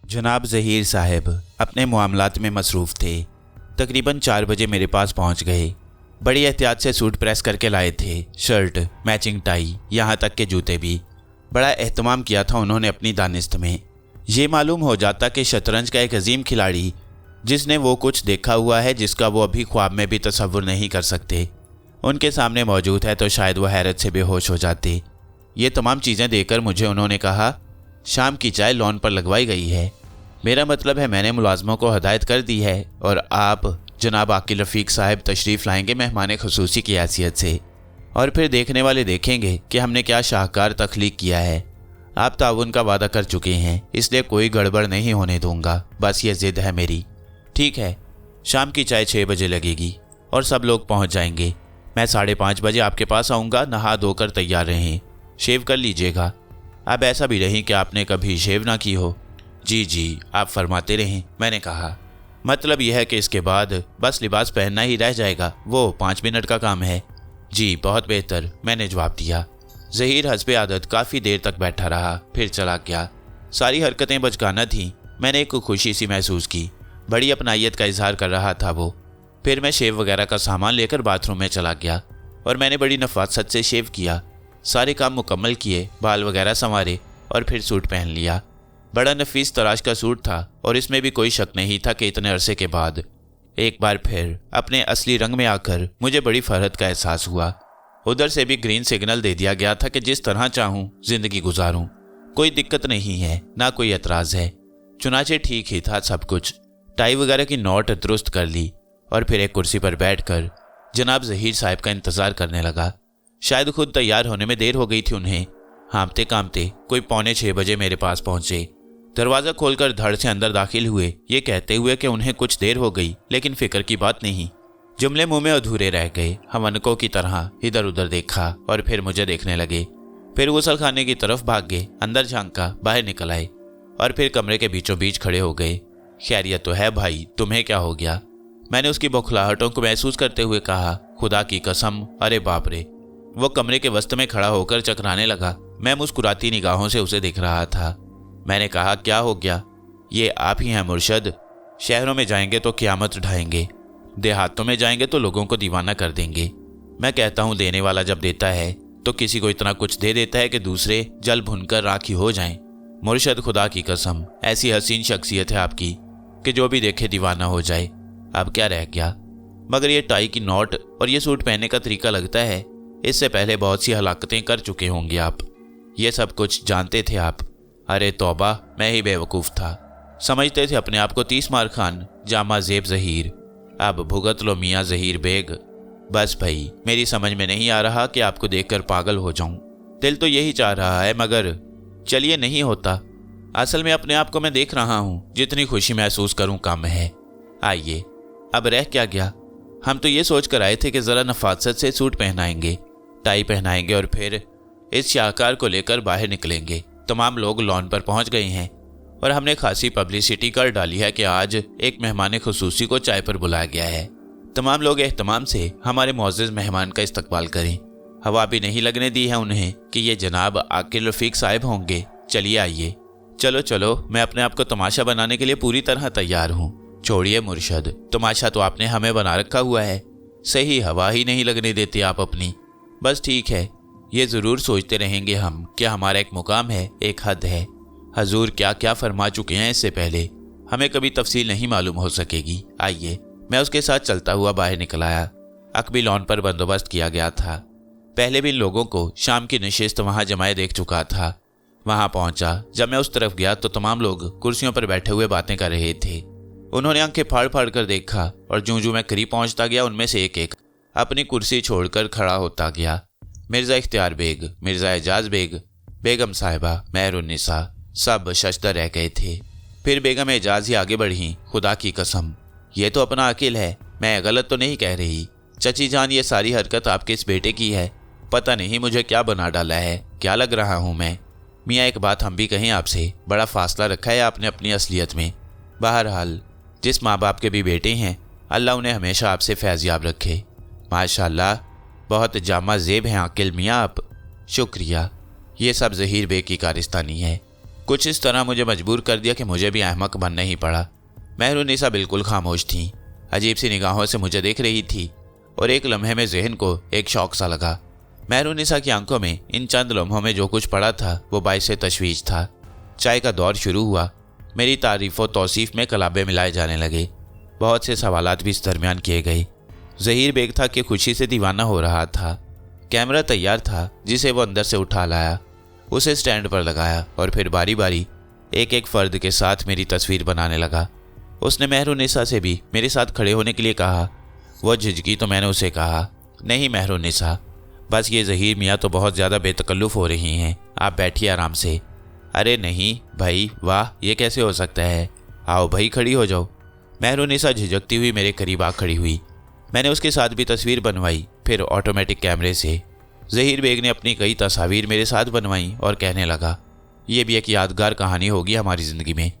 जनाब ज़हीर साहब अपने मामलात में मसरूफ़ थे। तकरीबन 4 बजे मेरे पास पहुंच गए। बड़ी एहतियात से सूट प्रेस करके लाए थे, शर्ट, मैचिंग टाई, यहाँ तक के जूते भी। बड़ा एहतमाम किया था उन्होंने अपनी दानिस्त में। ये मालूम हो जाता कि शतरंज का एक अजीम खिलाड़ी, जिसने वो कुछ देखा हुआ है जिसका वो अभी ख्वाब में भी तसव्वुर नहीं कर सकते, उनके सामने मौजूद है तो शायद वो हैरत से बेहोश हो जाते। ये तमाम चीज़ें देखकर मुझे उन्होंने कहा, शाम की चाय लॉन पर लगवाई गई है। मेरा मतलब है मैंने मुलाजमों को हदायत कर दी है और आप जनाब आकिल रफ़ीक साहब तशरीफ़ लाएंगे मेहमान खुसूसी की हैसियत से, और फिर देखने वाले देखेंगे कि हमने क्या शाहकार तख्लीक किया है। आप ताउन का वादा कर चुके हैं, इसलिए कोई गड़बड़ नहीं होने दूंगा, बस ये ज़िद है मेरी। ठीक है, शाम की चाय 6 बजे लगेगी और सब लोग पहुंच जाएंगे। मैं 5:30 बजे आपके पास आऊँगा। नहा धोकर तैयार रहें, शेव कर लीजिएगा। अब ऐसा भी नहीं कि आपने कभी शेव ना की हो। जी जी, आप फरमाते रहें, मैंने कहा। मतलब यह है कि इसके बाद बस लिबास पहनना ही रह जाएगा, वो 5 मिनट का काम है। जी बहुत बेहतर, मैंने जवाब दिया। ज़हीर हस्बे आदत काफ़ी देर तक बैठा रहा, फिर चला गया। सारी हरकतें बचकाना थीं। मैंने एक खुशी सी महसूस की, बड़ी अपनाइयत का इजहार कर रहा था वो। फिर मैं शेव वगैरह का सामान लेकर बाथरूम में चला गया और मैंने बड़ी नफासत से शेव किया। सारे काम मुकम्मल किए, बाल वगैरह संवारे और फिर सूट पहन लिया। बड़ा नफीस तराश का सूट था और इसमें भी कोई शक नहीं था कि इतने अरसे के बाद एक बार फिर अपने असली रंग में आकर मुझे बड़ी फरहत का एहसास हुआ। उधर से भी ग्रीन सिग्नल दे दिया गया था कि जिस तरह चाहूँ जिंदगी गुजारूँ, कोई दिक्कत नहीं है, ना कोई एतराज़ है। चुनाचे ठीक ही था सब कुछ। टाई वगैरह की नोट दुरुस्त कर ली और फिर एक कुर्सी पर बैठकर जनाब ज़हीर साहब का इंतज़ार करने लगा। शायद खुद तैयार होने में देर हो गई थी उन्हें। हाँफते कांपते कोई 5:45 बजे मेरे पास पहुंचे। दरवाज़ा खोलकर धड़ से अंदर दाखिल हुए, ये कहते हुए कि उन्हें कुछ देर हो गई, लेकिन फिक्र की बात नहीं। जुमले मुंह में अधूरे रह गए। हमनको की तरह इधर उधर देखा और फिर मुझे देखने लगे। फिर गुसल खाने की तरफ भाग गए, अंदर झांका, बाहर निकल आए और फिर कमरे के बीचों बीच खड़े हो गए। खैरियत तो है भाई, तुम्हें क्या हो गया? मैंने उसकी बौखलाहटों को महसूस करते हुए कहा। खुदा की कसम, अरे बाप रे। वो कमरे के वस्त में खड़ा होकर चकराने लगा। मैं मुस्कुराती निगाहों से उसे देख रहा था। मैंने कहा, क्या हो गया? ये आप ही हैं मुर्शद। शहरों में जाएंगे तो क़यामत ढाएंगे, देहातों में जाएंगे तो लोगों को दीवाना कर देंगे। मैं कहता हूँ देने वाला जब देता है तो किसी को इतना कुछ दे देता है कि दूसरे जल भुनकर राखी हो जाएं। मुर्शद, खुदा की कसम, ऐसी हसीन शख्सियत है आपकी कि जो भी देखे दीवाना हो जाए। अब क्या रह गया? मगर ये टाई की नोट और ये सूट पहनने का तरीका लगता है इससे पहले बहुत सी हलाकतें कर चुके होंगे आप। ये सब कुछ जानते थे आप? अरे तौबा, मैं ही बेवकूफ़ था। समझते थे अपने आप को 30 मार खान, जामा ज़ेब ज़हीर। अब भुगत लो मियाँ ज़हीर बेग। बस भाई, मेरी समझ में नहीं आ रहा कि आपको देखकर पागल हो जाऊं। दिल तो यही चाह रहा है मगर चलिए नहीं होता। असल में अपने आप को मैं देख रहा हूँ, जितनी खुशी महसूस करूँ कम है। आइए, अब रह क्या गया? हम तो ये सोच कर आए थे कि ज़रा नफासत से सूट पहनाएंगे, टाई पहनाएंगे और फिर इस शाहकार को लेकर बाहर निकलेंगे। तमाम लोग लॉन पर पहुंच गए हैं और हमने खासी पब्लिसिटी कर डाली है कि आज एक मेहमान खुसूसी को चाय पर बुलाया गया है। तमाम लोग एहतमाम से हमारे मुअज़्ज़ज़ मेहमान का इस्तकबाल करें। हवा भी नहीं लगने दी है उन्हें कि ये जनाब आकिल रफ़ीक साहब होंगे। चलिए आइए, चलो चलो, मैं अपने आप को तमाशा बनाने के लिए पूरी तरह तैयार हूँ। छोड़िए मुर्शद, तमाशा तो आपने हमें बना रखा हुआ है, सही हवा ही नहीं लगने देते आप अपनी। बस ठीक है, ये ज़रूर सोचते रहेंगे हम कि हमारा एक मुकाम है, एक हद है। हजूर क्या क्या फरमा चुके हैं इससे पहले, हमें कभी तफसील नहीं मालूम हो सकेगी। आइए, मैं उसके साथ चलता हुआ बाहर निकल आया। अकबी लॉन पर बंदोबस्त किया गया था। पहले भी इन लोगों को शाम की नशिस्त वहाँ जमाए देख चुका था। वहाँ पहुँचा, जब मैं उस तरफ गया तो तमाम लोग कुर्सियों पर बैठे हुए बातें कर रहे थे। उन्होंने आंखें फाड़ फाड़ कर देखा और जूं जूं मैं करीब पहुँचता गया उनमें से एक एक अपनी कुर्सी छोड़कर खड़ा होता गया। मिर्ज़ा इख्तियार बेग, मिर्ज़ा एजाज़ बेग, बेगम साहिबा, मेहरुन्निसा, सब शशदर रह गए थे। फिर बेगम एजाज़ ही आगे बढ़ी। खुदा की कसम, ये तो अपना अकील है, मैं गलत तो नहीं कह रही। चची जान, ये सारी हरकत आपके इस बेटे की है। पता नहीं मुझे क्या बना डाला है, क्या लग रहा हूँ मैं। मियाँ, एक बात हम भी कहें आपसे, बड़ा फासला रखा है आपने अपनी असलियत में। बहरहाल, जिस माँ बाप के भी बेटे हैं, अल्लाह उन्हें हमेशा आपसे फैज़याब रखे। माशाअल्लाह, बहुत जामा ज़ेब हैं आकिल मियाँ आप। शुक्रिया, ये सब ज़हीर बेग की कारिस्तानी है। कुछ इस तरह मुझे मजबूर कर दिया कि मुझे भी अहमक बनना ही पड़ा। मेहरुन्निसा बिल्कुल खामोश थी, अजीब सी निगाहों से मुझे देख रही थी और एक लम्हे में जहन को एक शौक सा लगा। मेहरुन्निसा की आंखों में इन चंद लम्हों में जो कुछ पड़ा था वो बाइस तशवीश था। चाय का दौर शुरू हुआ। मेरी तारीफ़ व तौसीफ़ में कलाबे मिलाए जाने लगे। बहुत से सवालात भी इस दरमियान किए गए। ज़हीर बेग था कि खुशी से दीवाना हो रहा था। कैमरा तैयार था जिसे वो अंदर से उठा लाया, उसे स्टैंड पर लगाया और फिर बारी बारी एक एक फ़र्द के साथ मेरी तस्वीर बनाने लगा। उसने मेहरुन्निसा से भी मेरे साथ खड़े होने के लिए कहा। वो झिझकी तो मैंने उसे कहा, नहीं मेहरुन्निसा, बस ये ज़हीर मियाँ तो बहुत ज़्यादा बेतकल्लुफ़ हो रही हैं, आप बैठिए आराम से। अरे नहीं भाई, वाह, ये कैसे हो सकता है, आओ भाई खड़ी हो जाओ। मेहरुन्निसा झिझकती हुई मेरे करीब आ खड़ी हुई। मैंने उसके साथ भी तस्वीर बनवाई, फिर ऑटोमेटिक कैमरे से। ज़हीर बेग ने अपनी कई तस्वीर मेरे साथ बनवाई और कहने लगा, ये भी एक यादगार कहानी होगी हमारी ज़िंदगी में।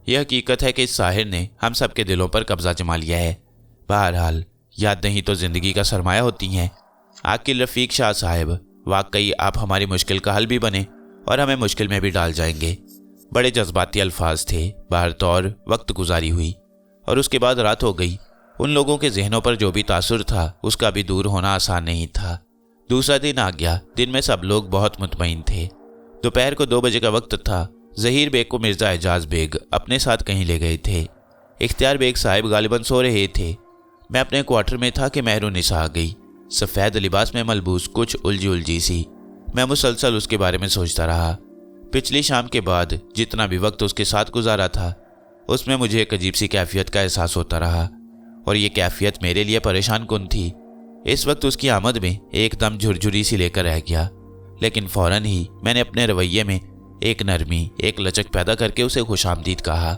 यह हकीकत है कि इस साहिर ने हम सब के दिलों पर कब्जा जमा लिया है। बहरहाल याद नहीं तो ज़िंदगी का सरमाया होती हैं। आकिल रफ़ीक शाह साहब, वाकई आप हमारी मुश्किल का हल भी बने और हमें मुश्किल में भी डाल जाएंगे। बड़े जज्बाती अल्फाज थे। बाहर तौर वक्त गुजारी हुई और उसके बाद रात हो गई। उन लोगों के जहनों पर जो भी तासुर था उसका भी दूर होना आसान नहीं था। दूसरा दिन आ गया। दिन में सब लोग बहुत मुतमईन थे। दोपहर को 2 बजे का वक्त था। ज़हीर बेग को मिर्ज़ा एजाज बेग अपने साथ कहीं ले गए थे। इख्तियार बेग साहिब गालिबन सो रहे थे। मैं अपने क्वार्टर में था कि मेहरुन्निसा आ गई, सफ़ेद लिबास में मलबूस, कुछ उलझी उलझी सी। मैं मुसलसल उसके बारे में सोचता रहा। पिछली शाम के बाद जितना भी वक्त उसके साथ गुजारा था उसमें मुझे एक अजीब सी कैफियत का एहसास होता रहा और ये कैफियत मेरे लिए परेशान कुन थी। इस वक्त उसकी आमद में एकदम झुरझुरी सी लेकर रह गया, लेकिन फ़ौरन ही मैंने अपने रवैये में एक नरमी, एक लचक पैदा करके उसे खुशामदीद कहा।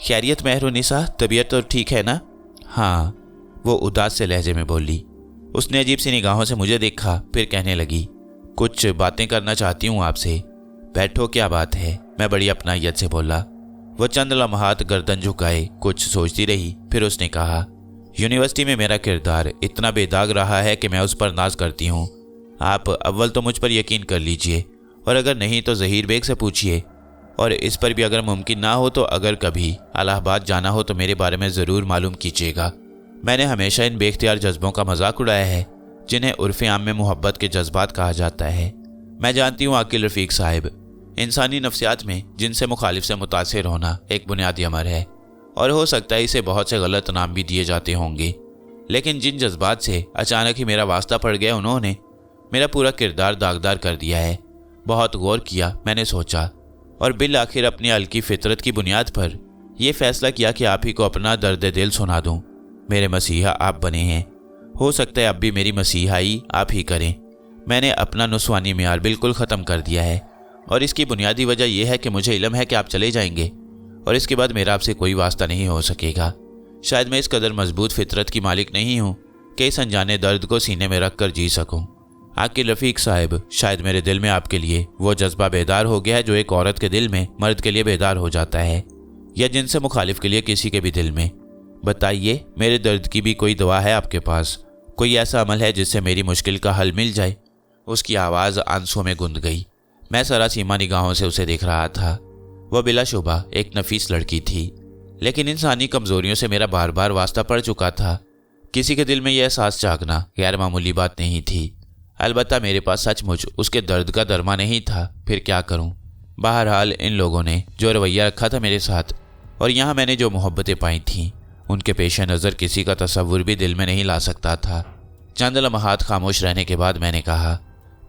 खैरियत मेहरुन्निसा, तबीयत तो ठीक है ना? हाँ, वो उदास से लहजे में बोली। उसने अजीब सी निगाहों से मुझे देखा, फिर कहने लगी, कुछ बातें करना चाहती हूँ आपसे। बैठो, क्या बात है? मैं बड़ी अपनायत से बोला। वो चंद लम्हात गर्दन झुकाए कुछ सोचती रही, फिर उसने कहा, यूनिवर्सिटी में मेरा किरदार इतना बेदाग रहा है कि मैं उस पर नाज करती हूँ। आप अव्वल तो मुझ पर यकीन कर लीजिए और अगर नहीं तो ज़हीर बेग से पूछिए, और इस पर भी अगर मुमकिन ना हो तो अगर कभी इलाहाबाद जाना हो तो मेरे बारे में ज़रूर मालूम कीजिएगा। मैंने हमेशा इन बेख्तियार जज्बों का मजाक उड़ाया है जिन्हें उर्फ़ आम में मोहब्बत के जज्बात कहा जाता है। मैं जानती हूँ आकिल रफ़ीक साहिब, इंसानी नफ्सियात में जिनसे मुखालिफ से मुतासिर होना एक बुनियादी अमर है और हो सकता है इसे बहुत से गलत नाम भी दिए जाते होंगे, लेकिन जिन जज्बात से अचानक ही मेरा वास्ता पड़ गया उन्होंने मेरा पूरा किरदार दागदार कर दिया है। बहुत गौर किया, मैंने सोचा और बिल आखिर अपनी हल्की फितरत की बुनियाद पर यह फैसला किया कि आप ही को अपना दर्द दिल सुना दूं। मेरे मसीहा आप बने हैं, हो सकता है अब भी मेरी मसीहाई आप ही करें। मैंने अपना नुस्वानी मियार बिल्कुल ख़त्म कर दिया है और इसकी बुनियादी वजह यह है कि मुझे इल्म है कि आप चले जाएंगे और इसके बाद मेरा आपसे कोई वास्ता नहीं हो सकेगा। शायद मैं इस कदर मजबूत फितरत की मालिक नहीं हूँ कि इस अनजाने दर्द को सीने में रख कर जी सकूँ। आकिल रफ़ीक साहिब, शायद मेरे दिल में आपके लिए वो जज्बा बेदार हो गया है जो एक औरत के दिल में मर्द के लिए बेदार हो जाता है, या जिनसे मुखालिफ के लिए किसी के भी दिल में। बताइए, मेरे दर्द की भी कोई दवा है आपके पास? कोई ऐसा अमल है जिससे मेरी मुश्किल का हल मिल जाए? उसकी आवाज़ आंसुओं में गुंद गई। मैं सरासीमा निगाहों से उसे देख रहा था। वह बिलाशुबा एक नफीस लड़की थी, लेकिन इंसानी कमज़ोरियों से मेरा बार बार वास्ता पड़ चुका था। किसी के दिल में यह एहसास जागना गैर मामूली बात नहीं थी। अलबत्ता मेरे पास सचमुच उसके दर्द का दरमा नहीं था। फिर क्या करूं? बहरहाल इन लोगों ने जो रवैया रखा था मेरे साथ और यहाँ मैंने जो मोहब्बतें पाई थीं, उनके पेश नज़र किसी का तसव्वुर भी दिल में नहीं ला सकता था। चंद लम्हात खामोश रहने के बाद मैंने कहा,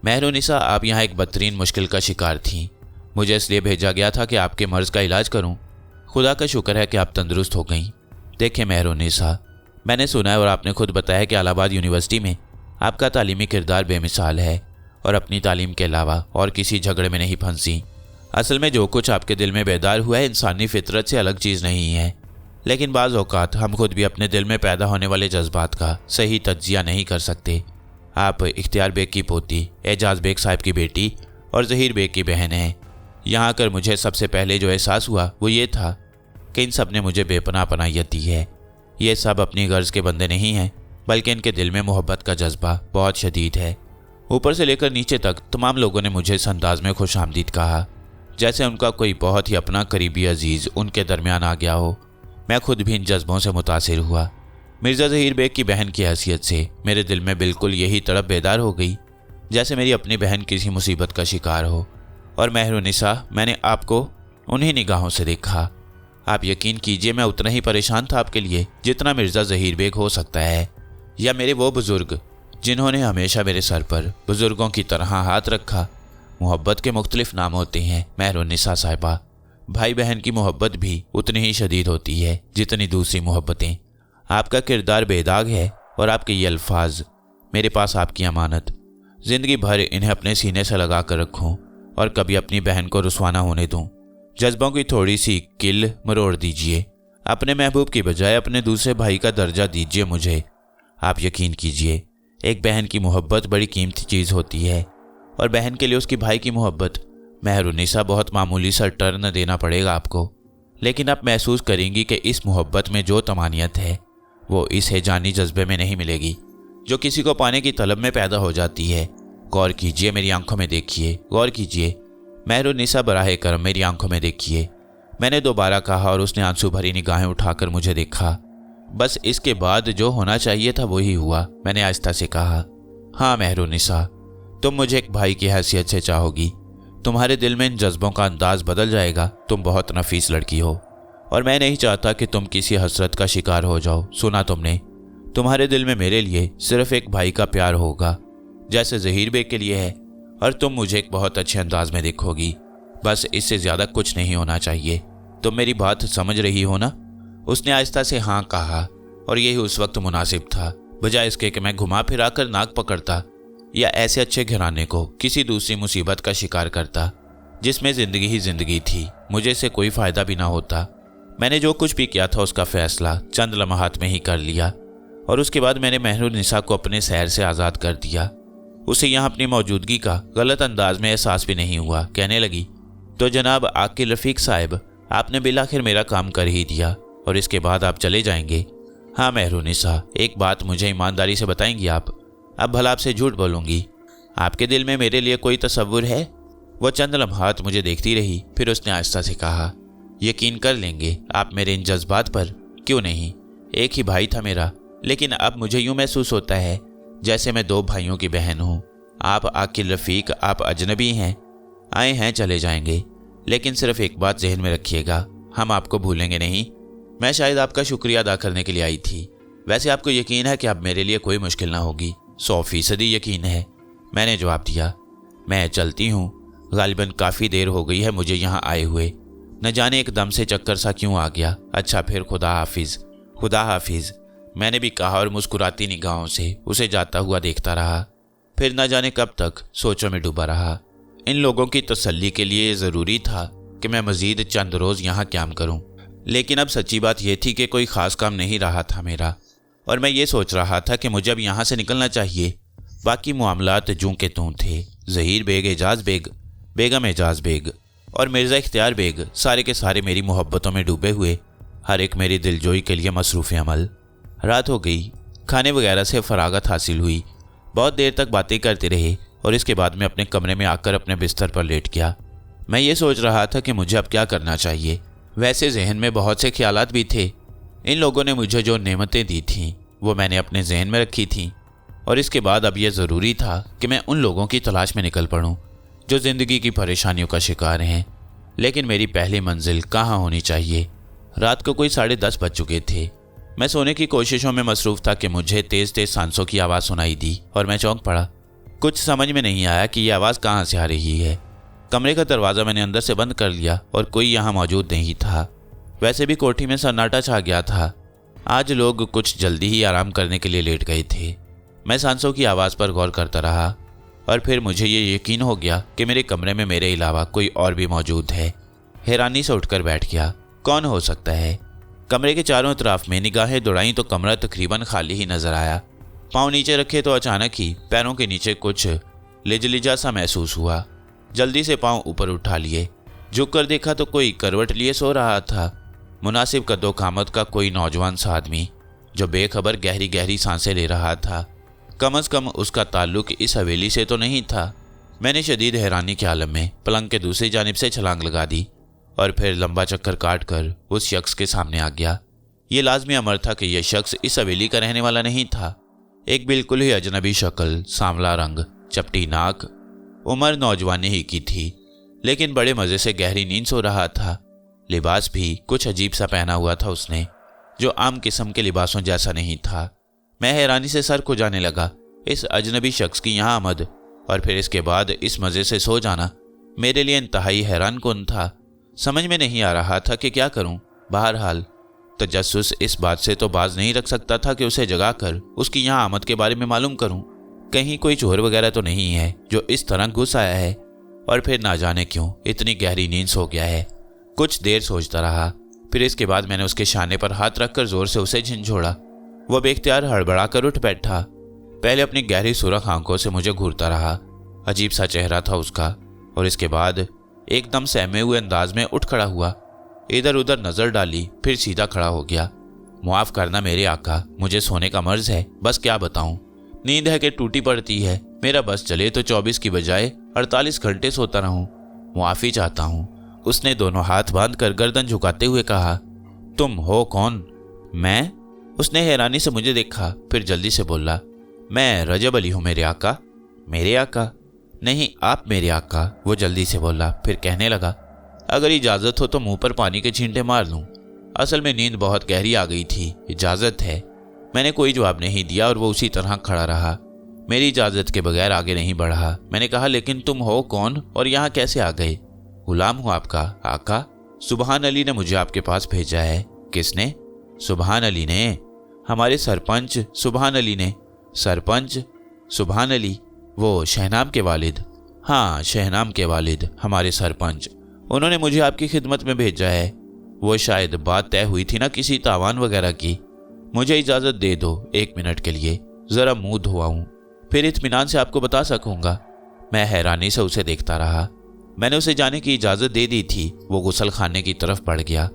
मेहरुन्निसा, आप यहाँ एक बदतरीन मुश्किल का शिकार थीं। मुझे इसलिए भेजा गया था कि आपके मर्ज़ का इलाज करूँ। खुदा का शुक्र है कि आप तंदुरुस्त हो गईं। देखें मेहरुन्निसा, मैंने सुना है और आपने खुद बताया कि इलाहाबाद यूनिवर्सिटी में आपका तालीमी किरदार बेमिसाल है और अपनी तालीम के अलावा और किसी झगड़े में नहीं फंसी। असल में जो कुछ आपके दिल में बेदार हुआ है इंसानी फितरत से अलग चीज़ नहीं है, लेकिन बाज़ औक़ात हम खुद भी अपने दिल में पैदा होने वाले जज्बात का सही तज्जिया नहीं कर सकते। आप इख्तियार बेग की पोती, एजाज बेग साहब की बेटी और ज़हीर बेग की बहन हैं। यहाँ आकर मुझे सबसे पहले जो एहसास हुआ वो ये था कि इन सब ने मुझे बेपनाह पनाहियत दी है। ये सब अपनी गर्ज के बंदे नहीं हैं, बल्कि इनके दिल में मोहब्बत का जज्बा बहुत शदीद है। ऊपर से लेकर नीचे तक तमाम लोगों ने मुझे इस अंदाज में खुशामदीद कहा जैसे उनका कोई बहुत ही अपना करीबी अजीज उनके दरमियान आ गया हो। मैं खुद भी इन जज्बों से मुतासिर हुआ। मिर्ज़ा ज़हीर बेग की बहन की हैसियत से मेरे दिल में बिल्कुल यही तड़प बेदार हो गई, जैसे मेरी अपनी बहन किसी मुसीबत का शिकार हो। और मेहरुनिसा, मैंने आपको उन्हीं निगाहों से देखा। आप यकीन कीजिए, मैं उतना ही परेशान था आपके लिए जितना मिर्ज़ा ज़हीर बेग हो सकता है, या मेरे वो बुज़ुर्ग जिन्होंने हमेशा मेरे सर पर बुज़ुर्गों की तरह हाथ रखा। मोहब्बत के मुख्तलिफ नाम होते हैं मेहरुनिसा साहिबा। भाई बहन की मोहब्बत भी उतनी ही शदीद होती है जितनी दूसरी मोहब्बतें। आपका किरदार बेदाग है और आपके ये अल्फाज मेरे पास आपकी अमानत। ज़िंदगी भर इन्हें अपने सीने से लगा कर रखूँ और कभी अपनी बहन को रुसवा ना होने दूँ। जज्बों की थोड़ी सी किल मरोड़ दीजिए। अपने महबूब की बजाय अपने दूसरे भाई का दर्जा दीजिए मुझे। आप यकीन कीजिए, एक बहन की मोहब्बत बड़ी कीमती चीज़ होती है, और बहन के लिए उसकी भाई की मोहब्बत। मेहरुनिसा, बहुत मामूली सा टर्न देना पड़ेगा आपको, लेकिन आप महसूस करेंगी कि इस मोहब्बत में जो तमानियत है वो इस हैजानी जज्बे में नहीं मिलेगी जो किसी को पाने की तलब में पैदा हो जाती है। गौर कीजिए, मेरी आंखों में देखिए, गौर कीजिए। मेहरुनिसा, बराहे करम मेरी आंखों में देखिए। मैंने दोबारा कहा और उसने आंसू भरी निगाहें उठाकर मुझे देखा। बस इसके बाद जो होना चाहिए था वही हुआ। मैंने आहिस्ता से कहा, हाँ मेहरुनिसा, तुम मुझे एक भाई की हैसियत से चाहोगी। तुम्हारे दिल में इन जज्बों का अंदाज बदल जाएगा। तुम बहुत नफीस लड़की हो और मैं नहीं चाहता कि तुम किसी हसरत का शिकार हो जाओ। सुना तुमने? तुम्हारे दिल में मेरे लिए सिर्फ एक भाई का प्यार होगा, जैसे ज़हीर बेग के लिए है, और तुम मुझे एक बहुत अच्छे अंदाज में देखोगी। बस इससे ज़्यादा कुछ नहीं होना चाहिए। तुम मेरी बात समझ रही हो ना? उसने आहिस्ता से हाँ कहा, और यही उस वक्त मुनासिब था। बजाय इसके कि मैं घुमा फिरा कर नाक पकड़ता या ऐसे अच्छे घराने को किसी दूसरी मुसीबत का शिकार करता जिसमें ज़िंदगी ही ज़िंदगी थी, मुझे से कोई फ़ायदा भी ना होता। मैंने जो कुछ भी किया था उसका फ़ैसला चंद लम्हात में ही कर लिया, और उसके बाद मैंने मेहरुनिसा को अपने सैर से आज़ाद कर दिया। उसे यहाँ अपनी मौजूदगी का गलत अंदाज में एहसास भी नहीं हुआ। कहने लगी, तो जनाब आकिल रफ़ीक साहब, आपने बिलाखिर मेरा काम कर ही दिया और इसके बाद आप चले जाएंगे। हाँ मेहरुनिसा, एक बात मुझे ईमानदारी से बताएंगी आप? अब भला आपसे झूठ बोलूँगी? आपके दिल में मेरे लिए कोई तसव्वुर है? वो चंद लम्हात मुझे देखती रही, फिर उसने आहिस्ता से कहा, यकीन कर लेंगे आप मेरे इन जज्बात पर। क्यों नहीं, एक ही भाई था मेरा, लेकिन अब मुझे यूँ महसूस होता है जैसे मैं दो भाइयों की बहन हूँ। आप आकिल रफ़ीक, आप अजनबी हैं, आए हैं चले जाएंगे, लेकिन सिर्फ एक बात जहन में रखिएगा, हम आपको भूलेंगे नहीं। मैं शायद आपका शुक्रिया अदा करने के लिए आई थी। वैसे आपको यकीन है कि अब मेरे लिए कोई मुश्किल ना होगी? 100% यकीन है, मैंने जवाब दिया। मैं चलती हूँ, गालिबन काफ़ी देर हो गई है मुझे यहाँ आए हुए। न जाने एकदम से चक्कर सा क्यों आ गया। अच्छा फिर खुदा हाफिज़। खुदा हाफिज़, मैंने भी कहा और मुस्कुराती निगाहों से उसे जाता हुआ देखता रहा। फिर न जाने कब तक सोचों में डूबा रहा। इन लोगों की तसल्ली के लिए ज़रूरी था कि मैं मज़ीद चंद रोज़ यहाँ क़याम करूँ, लेकिन अब सच्ची बात यह थी कि कोई ख़ास काम नहीं रहा था मेरा, और मैं ये सोच रहा था कि मुझे अब यहाँ से निकलना चाहिए। बाकी मामलात जूं के तूं थे। ज़हीर बेग, एजाज़ बेग, बेगम एजाज़ बेग और मिर्ज़ा इख्तियार बेग सारे के सारे मेरी मोहब्बतों में डूबे हुए, हर एक मेरी दिलजोई के लिए मसरूफ़ अमल। रात हो गई, खाने वगैरह से फरागत हासिल हुई। बहुत देर तक बातें करते रहे और इसके बाद मैं अपने कमरे में आकर अपने बिस्तर पर लेट गया। मैं ये सोच रहा था कि मुझे अब क्या करना चाहिए। वैसे जहन में बहुत से ख्यालात भी थे। इन लोगों ने मुझे जो नेमतें दी थीं वो मैंने अपने जहन में रखी थीं, और इसके बाद अब यह ज़रूरी था कि मैं उन लोगों की तलाश में निकल पड़ूं जो ज़िंदगी की परेशानियों का शिकार हैं। लेकिन मेरी पहली मंजिल कहाँ होनी चाहिए? रात को कोई 10:30 बज चुके थे। मैं सोने की कोशिशों में मसरूफ़ था कि मुझे तेज़ तेज़ सांसों की आवाज़ सुनाई दी और मैं चौंक पड़ा। कुछ समझ में नहीं आया कि यह आवाज़ कहाँ से आ रही है। कमरे का दरवाज़ा मैंने अंदर से बंद कर लिया और कोई यहाँ मौजूद नहीं था। वैसे भी कोठी में सन्नाटा छा गया था। आज लोग कुछ जल्दी ही आराम करने के लिए लेट गए थे। मैं सांसों की आवाज़ पर गौर करता रहा और फिर मुझे ये यकीन हो गया कि मेरे कमरे में मेरे अलावा कोई और भी मौजूद है। हैरानी से उठकर बैठ गया। कौन हो सकता है? कमरे के चारों तरफ में निगाहें दौड़ाईं तो कमरा तकरीबन खाली ही नजर आया। पाँव नीचे रखे तो अचानक ही पैरों के नीचे कुछ लिजलिजा सा महसूस हुआ। जल्दी से पाँव ऊपर उठा लिए। झुककर देखा तो कोई करवट लिए सो रहा था। मुनासिब कद्दो कामत का कोई नौजवान सा आदमी जो बेखबर गहरी गहरी सांसें ले रहा था। कम अज़ कम उसका ताल्लुक इस हवेली से तो नहीं था। मैंने शदीद हैरानी के आलम में पलंग के दूसरी जानिब से छलांग लगा दी और फिर लंबा चक्कर काट कर उस शख्स के सामने आ गया। ये लाजमी अमर था कि यह शख्स इस हवेली का रहने वाला नहीं था। एक बिल्कुल ही अजनबी शक्ल, सांवला रंग, चपटी नाक, उम्र नौजवानी ही की थी, लेकिन बड़े मज़े से गहरी नींद सो रहा था। लिबास भी कुछ अजीब सा पहना हुआ था उसने, जो आम किस्म के लिबासों जैसा नहीं था। मैं हैरानी से सर को जाने लगा। इस अजनबी शख्स की यहाँ आमद और फिर इसके बाद इस मज़े से सो जाना मेरे लिए इंतहाई हैरान कुन था। समझ में नहीं आ रहा था कि क्या करूं। बहरहाल तजस्सुस इस बात से तो बाज नहीं रख सकता था कि उसे जगाकर उसकी यहाँ आमद के बारे में मालूम करूं। कहीं कोई चोर वगैरह तो नहीं है जो इस तरह घुस आया है और फिर ना जाने क्यों इतनी गहरी नींद सो गया है। कुछ देर सोचता रहा, फिर इसके बाद मैंने उसके शाने पर हाथ रखकर जोर से उसे झंझोड़ा। वह बेख्तियार हड़बड़ा कर उठ बैठा। पहले अपनी गहरी सुरख आंखों से मुझे घूरता रहा। अजीब सा चेहरा था उसका, और इसके बाद एकदम सहमे हुए अंदाज में उठ खड़ा हुआ। इधर उधर नजर डाली, फिर सीधा खड़ा हो गया। मुआफ करना मेरे आका, मुझे सोने का मर्ज है, बस क्या बताऊं। नींद है कि टूटी पड़ती है। मेरा बस चले तो 24 की बजाय 48 घंटे सोता रहूं। मुआफी चाहता हूं। उसने दोनों हाथ बांधकर गर्दन झुकाते हुए कहा। तुम हो कौन? मैं? उसने हैरानी से मुझे देखा, फिर जल्दी से बोला, मैं रजब अली हूं मेरे आका। मेरे आका? नहीं, आप मेरे आका, वो जल्दी से बोला। फिर कहने लगा, अगर इजाज़त हो तो मुंह पर पानी के छींटे मार लूं। असल में नींद बहुत गहरी आ गई थी। इजाज़त है। मैंने कोई जवाब नहीं दिया और वो उसी तरह खड़ा रहा, मेरी इजाज़त के बगैर आगे नहीं बढ़ा। मैंने कहा, लेकिन तुम हो कौन और यहाँ कैसे आ गए? गुलाम हूँ आपका आका। सुबहान अली ने मुझे आपके पास भेजा है। किसने? सुबहान अली ने, हमारे सरपंच सुबहान अली ने। सरपंच सुबहान अली? वो शहनाम के वालिद? हाँ, शहनाम के वालिद, हमारे सरपंच। उन्होंने मुझे आपकी खिदमत में भेजा है। वो शायद बात तय हुई थी ना किसी तावान वगैरह की। मुझे इजाज़त दे दो 1 मिनट के लिए, ज़रा मुंह धोआऊं, फिर इत्मीनान से आपको बता सकूंगा। मैं हैरानी से उसे देखता रहा। मैंने उसे जाने की इजाज़त दे दी थी। वो गुसल खाने की तरफ बढ़ गया,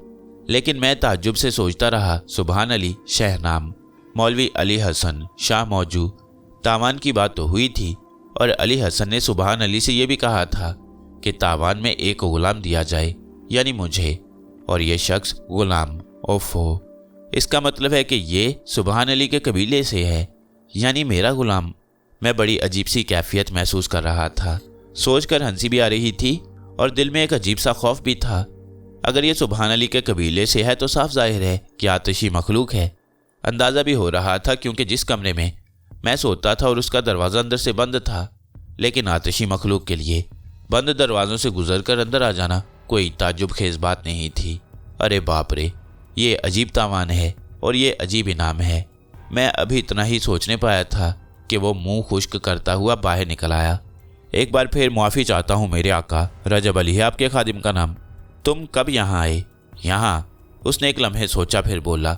लेकिन मैं ताज्जुब से सोचता रहा। सुबहान अली, शहनाम, मौलवी अली हसन, शाह मौजू, तावान की बात तो हुई थी, और अली हसन ने सुबहान अली से यह भी कहा था कि तावान में एक गुलाम दिया जाए, यानी मुझे, और ये शख्स गुलाम। ओफो, इसका मतलब है कि ये सुबहान अली के कबीले से है, यानी मेरा गुलाम। मैं बड़ी अजीब सी कैफियत महसूस कर रहा था। सोचकर हंसी भी आ रही थी और दिल में एक अजीब सा खौफ भी था। अगर ये सुबहान अली के कबीले से है तो साफ जाहिर है कि आतिशी मखलूक है। अंदाज़ा भी हो रहा था क्योंकि जिस कमरे में मैं सोता था और उसका दरवाज़ा अंदर से बंद था, लेकिन आतिशी मखलूक के लिए बंद दरवाज़ों से गुजरकर अंदर आ जाना कोई ताज्जुब खेज बात नहीं थी। अरे बाप रे, ये अजीब तावान है और ये अजीब इनाम है। मैं अभी इतना ही सोचने पाया था कि वो मुंह खुश्क करता हुआ बाहर निकल आया। एक बार फिर मुआफ़ी चाहता हूँ मेरे आका, रजब अली है आपके खादिम का नाम। तुम कब यहाँ आए? यहाँ? उसने एक लम्हे सोचा, फिर बोला,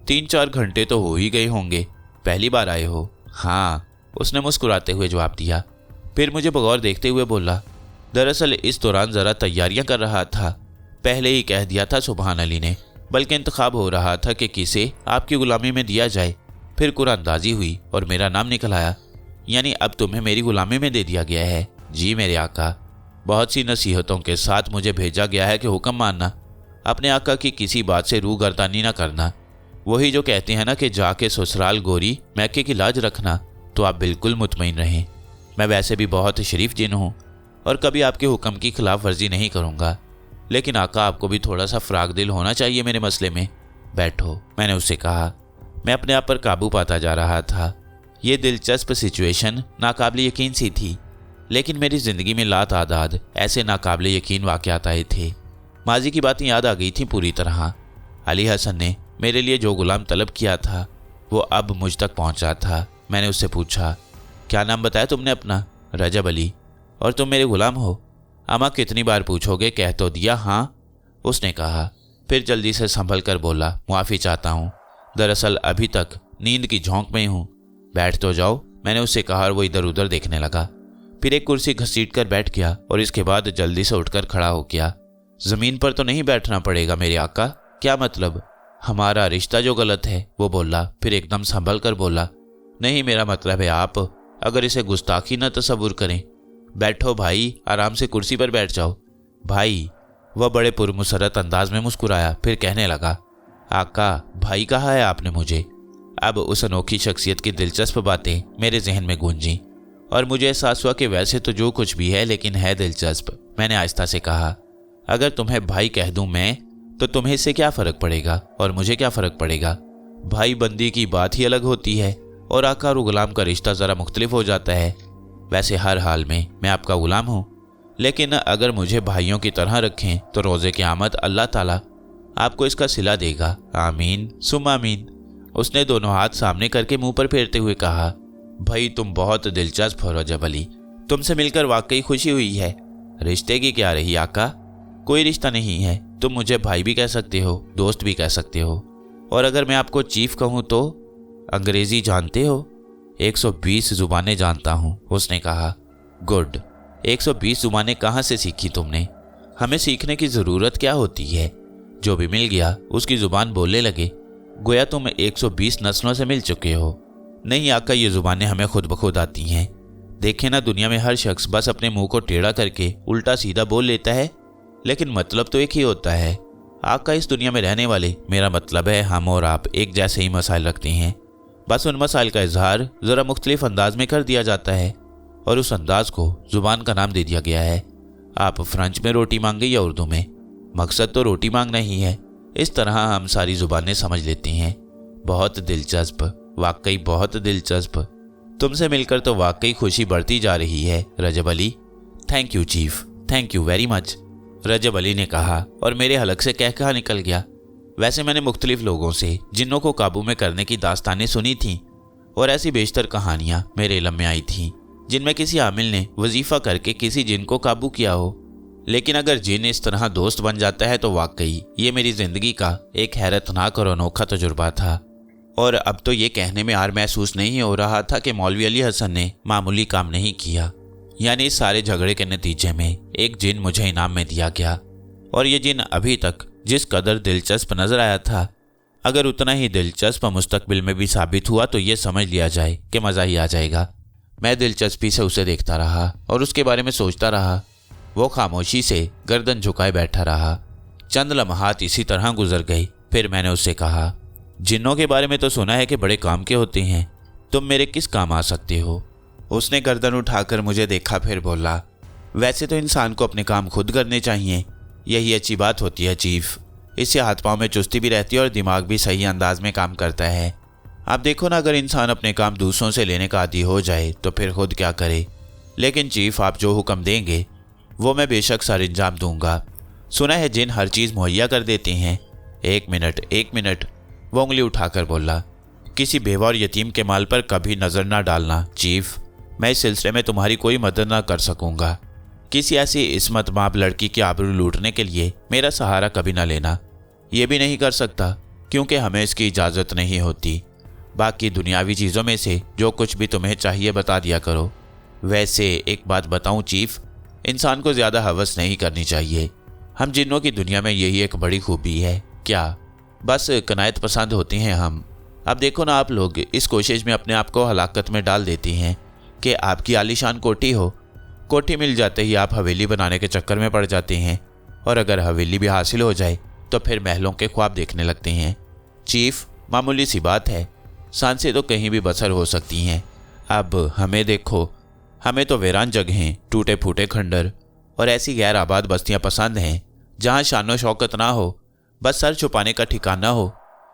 3-4 घंटे तो हो ही गए होंगे। पहली बार आए हो? हाँ, उसने मुस्कुराते हुए जवाब दिया। फिर मुझे बगौर देखते हुए बोला, दरअसल इस दौरान ज़रा तैयारियां कर रहा था। पहले ही कह दिया था सुबहान अली ने, बल्कि इंतखाब हो रहा था कि किसे आपकी गुलामी में दिया जाए। फिर कुरानदाजी हुई और मेरा नाम निकल आया, यानी अब तुम्हें मेरी गुलामी में दे दिया गया है। जी मेरे आका, बहुत सी नसीहतों के साथ मुझे भेजा गया है कि हुक्म मानना, अपने आका की किसी बात से रूगर्दानी ना करना। वही जो कहते हैं ना कि जाके ससुराल गोरी मैके की लाज रखना। तो आप बिल्कुल मुतमईन रहें, मैं वैसे भी बहुत शरीफ जिन हूँ और कभी आपके हुक्म की खिलाफ वर्जी नहीं करूँगा, लेकिन आका आपको भी थोड़ा सा फ़राग दिल होना चाहिए मेरे मसले में। बैठो, मैंने उससे कहा। मैं अपने आप पर काबू पाता जा रहा था। ये दिलचस्प सिचुएशन नाकाबिल यकीन सी थी, लेकिन मेरी ज़िंदगी में लातादाद ऐसे नाकाबिल यकीन वाक़यात आए थे। माजी की बातें याद आ गई थी पूरी तरह। अली हसन ने मेरे लिए जो गुलाम तलब किया था वो अब मुझ तक पहुंचा था। मैंने उससे पूछा, क्या नाम बताया तुमने अपना? रजब अली। और तुम मेरे गुलाम हो? अमा कितनी बार पूछोगे, कह तो दिया हाँ, उसने कहा। फिर जल्दी से संभल कर बोला, मुआफ़ी चाहता हूँ, दरअसल अभी तक नींद की झोंक में हूँ। बैठ तो जाओ, मैंने उससे कहा और वो इधर उधर देखने लगा। फिर एक कुर्सी घसीट कर बैठ गया और इसके बाद जल्दी से उठकर खड़ा हो गया। ज़मीन पर तो नहीं बैठना पड़ेगा मेरे आका। क्या मतलब? हमारा रिश्ता जो गलत है, वो बोला। फिर एकदम संभल कर बोला, नहीं, मेरा मतलब है आप अगर इसे गुस्ताखी न तस्वुर करें। बैठो भाई, आराम से कुर्सी पर बैठ जाओ भाई। वह बड़े पुरमुसरत अंदाज में मुस्कुराया, फिर कहने लगा, आका भाई कहा है आपने मुझे। अब उस अनोखी शख्सियत की दिलचस्प बातें मेरे जहन में गूंजी और मुझे एहसास हुआ कि वैसे तो जो कुछ भी है लेकिन है दिलचस्प। मैंने आहिस्ता से कहा, अगर तुम्हें भाई कह दूं मैं, तो तुम्हें इससे क्या फ़र्क पड़ेगा और मुझे क्या फ़र्क पड़ेगा। भाई बंदी की बात ही अलग होती है और आका और गुलाम का रिश्ता ज़रा मुख्तलिफ हो जाता है। वैसे हर हाल में मैं आपका गुलाम हूँ, लेकिन अगर मुझे भाइयों की तरह रखें तो रोज़े क़यामत अल्लाह ताला आपको इसका सिला देगा। आमीन सुम आमीन। उसने दोनों हाथ सामने करके मुंह पर फेरते हुए कहा, भाई तुम बहुत दिलचस्प हो रजब अली, तुमसे मिलकर वाकई खुशी हुई है। रिश्ते की क्या रही आका, कोई रिश्ता नहीं है। तुम मुझे भाई भी कह सकते हो, दोस्त भी कह सकते हो, और अगर मैं आपको चीफ कहूँ तो। अंग्रेज़ी जानते हो? 120 ज़ुबानें जानता हूँ, उसने कहा। गुड, 120 ज़ुबानें कहाँ से सीखी तुमने? हमें सीखने की ज़रूरत क्या होती है, जो भी मिल गया उसकी ज़ुबान बोलने लगे, गोया तुम 120 नस्लों से मिल चुके हो। नहीं आका, ये ज़ुबानें हमें खुद ब खुद आती हैं। देखें ना, दुनिया में हर शख्स बस अपने मुंह को टेढ़ा करके उल्टा सीधा बोल लेता है, लेकिन मतलब तो एक ही होता है। आका, इस दुनिया में रहने वाले, मेरा मतलब है हम और आप, एक जैसे ही मसाइल रखते हैं। बस उन मसाइल का इजहार ज़रा मुख्तलिफ अंदाज में कर दिया जाता है और उस अंदाज को ज़ुबान का नाम दे दिया गया है। आप फ्रेंच में रोटी मांगे या उर्दू में, मकसद तो रोटी मांगना ही है। इस तरह हम सारी ज़ुबानें समझ लेते हैं। बहुत दिलचस्प, वाकई बहुत दिलचस्प। तुमसे मिलकर तो वाकई खुशी बढ़ती जा रही है Rajab Ali. Thank you chief, thank you very much, Rajab Ali ने कहा और मेरे हलक से कह कहा निकल गया। वैसे मैंने मुख्तलिफ लोगों से जिन्नों को काबू में करने की दास्तानें सुनी थीं और ऐसी बेशतर कहानियाँ मेरे इल्म में आई थीं जिनमें किसी आमिल ने वजीफ़ा करके किसी जिन को काबू किया हो। लेकिन अगर जिन इस तरह दोस्त बन जाता है तो वाकई ये मेरी ज़िंदगी का एक हैरतनाक और अनोखा तजुर्बा था। और अब तो ये कहने में आर महसूस नहीं हो रहा था कि मौलवी अली हसन ने मामूली काम नहीं किया। यानी इस सारे झगड़े के नतीजे में एक जिन मुझे इनाम में दिया गया और ये जिन अभी तक जिस कदर दिलचस्प नजर आया था, अगर उतना ही दिलचस्प मुस्तकबिल में भी साबित हुआ तो ये समझ लिया जाए कि मज़ा ही आ जाएगा। मैं दिलचस्पी से उसे देखता रहा और उसके बारे में सोचता रहा। वो खामोशी से गर्दन झुकाए बैठा रहा। चंद लम्हात इसी तरह गुजर गई। फिर मैंने उससे कहा, जिन्नों के बारे में तो सुना है कि बड़े काम के होते हैं, तुम मेरे किस काम आ सकते हो? उसने गर्दन उठाकर मुझे देखा, फिर बोला, वैसे तो इंसान को अपने काम खुद करने चाहिए, यही अच्छी बात होती है चीफ। इससे हाथ पाँव में चुस्ती भी रहती है और दिमाग भी सही अंदाज में काम करता है। आप देखो ना, अगर इंसान अपने काम दूसरों से लेने का आदी हो जाए तो फिर खुद क्या करे। लेकिन चीफ, आप जो हुक्म देंगे वो मैं बेशक सर अंजाम दूंगा। सुना है जिन हर चीज़ मुहैया कर देते हैं। एक मिनट, वो उंगली उठाकर बोला, किसी बेवा और यतीम के माल पर कभी नज़र ना डालना चीफ। मैं इस सिलसिले में तुम्हारी कोई मदद ना कर सकूंगा। किसी ऐसी इस्मत माप लड़की की आबरू लूटने के लिए मेरा सहारा कभी ना लेना। ये भी नहीं कर सकता क्योंकि हमें इसकी इजाज़त नहीं होती। बाकी दुनियावी चीज़ों में से जो कुछ भी तुम्हें चाहिए बता दिया करो। वैसे एक बात बताऊं चीफ, इंसान को ज़्यादा हवस नहीं करनी चाहिए। हम जिन्नों की दुनिया में यही एक बड़ी खूबी है। क्या बस कनायत पसंद होते हैं हम। अब देखो ना, आप लोग इस कोशिश में अपने आप को हलाकत में डाल देती हैं कि आपकी आलीशान कोठी हो। कोठी मिल जाते ही आप हवेली बनाने के चक्कर में पड़ जाते हैं, और अगर हवेली भी हासिल हो जाए तो फिर महलों के ख्वाब देखने लगते हैं। चीफ, मामूली सी बात है, सांसें तो कहीं भी बसर हो सकती हैं। अब हमें देखो, हमें तो वीरान जगहें, टूटे फूटे खंडर और ऐसी गैर आबाद बस्तियां पसंद हैं जहां शानो शौकत ना हो, बस सर छुपाने का ठिकाना हो।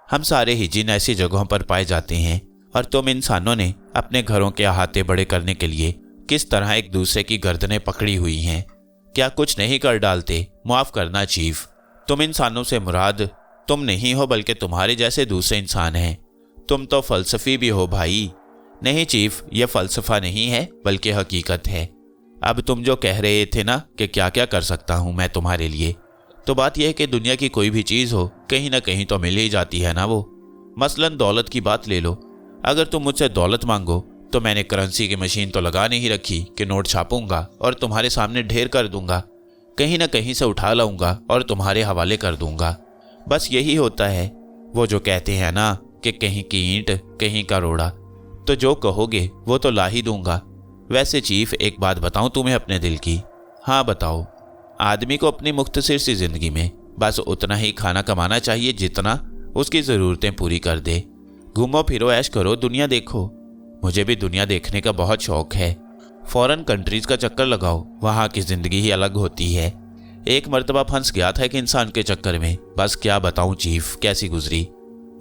हम सारे ही जिन ऐसी जगहों पर पाए जाते हैं, और तुम इंसानों ने अपने घरों के अहाते बड़े करने के लिए किस तरह एक दूसरे की गर्दनें पकड़ी हुई हैं। क्या कुछ नहीं कर डालते? माफ़ करना चीफ, तुम इंसानों से मुराद तुम नहीं हो बल्कि तुम्हारे जैसे दूसरे इंसान हैं। तुम तो फ़लसफ़ी भी हो भाई। नहीं चीफ, यह फ़लसफ़ा नहीं है बल्कि हकीकत है। अब तुम जो कह रहे थे ना कि क्या क्या कर सकता हूँ मैं तुम्हारे लिए, तो बात यह है कि दुनिया की कोई भी चीज़ हो कहीं ना कहीं तो मिल ही जाती है ना। वो मसलन दौलत की बात ले लो। अगर तुम मुझसे दौलत मांगो तो मैंने करेंसी की मशीन तो लगा नहीं रखी कि नोट छापूंगा और तुम्हारे सामने ढेर कर दूंगा। कहीं ना कहीं से उठा लाऊंगा और तुम्हारे हवाले कर दूंगा। बस यही होता है। वो जो कहते हैं ना कि कहीं की ईंट कहीं का रोड़ा, तो जो कहोगे वो तो ला ही दूंगा। वैसे चीफ एक बात बताऊं तुम्हें अपने दिल की। हाँ बताओ। आदमी को अपनी मुख्तसर सी जिंदगी में बस उतना ही खाना कमाना चाहिए जितना उसकी ज़रूरतें पूरी कर दे। घूमो फिरो, ऐश करो, दुनिया देखो। मुझे भी दुनिया देखने का बहुत शौक है। फॉरेन कंट्रीज़ का चक्कर लगाओ, वहाँ की ज़िंदगी ही अलग होती है। एक मर्तबा फंस गया था एक इंसान के चक्कर में, बस क्या बताऊँ चीफ कैसी गुजरी।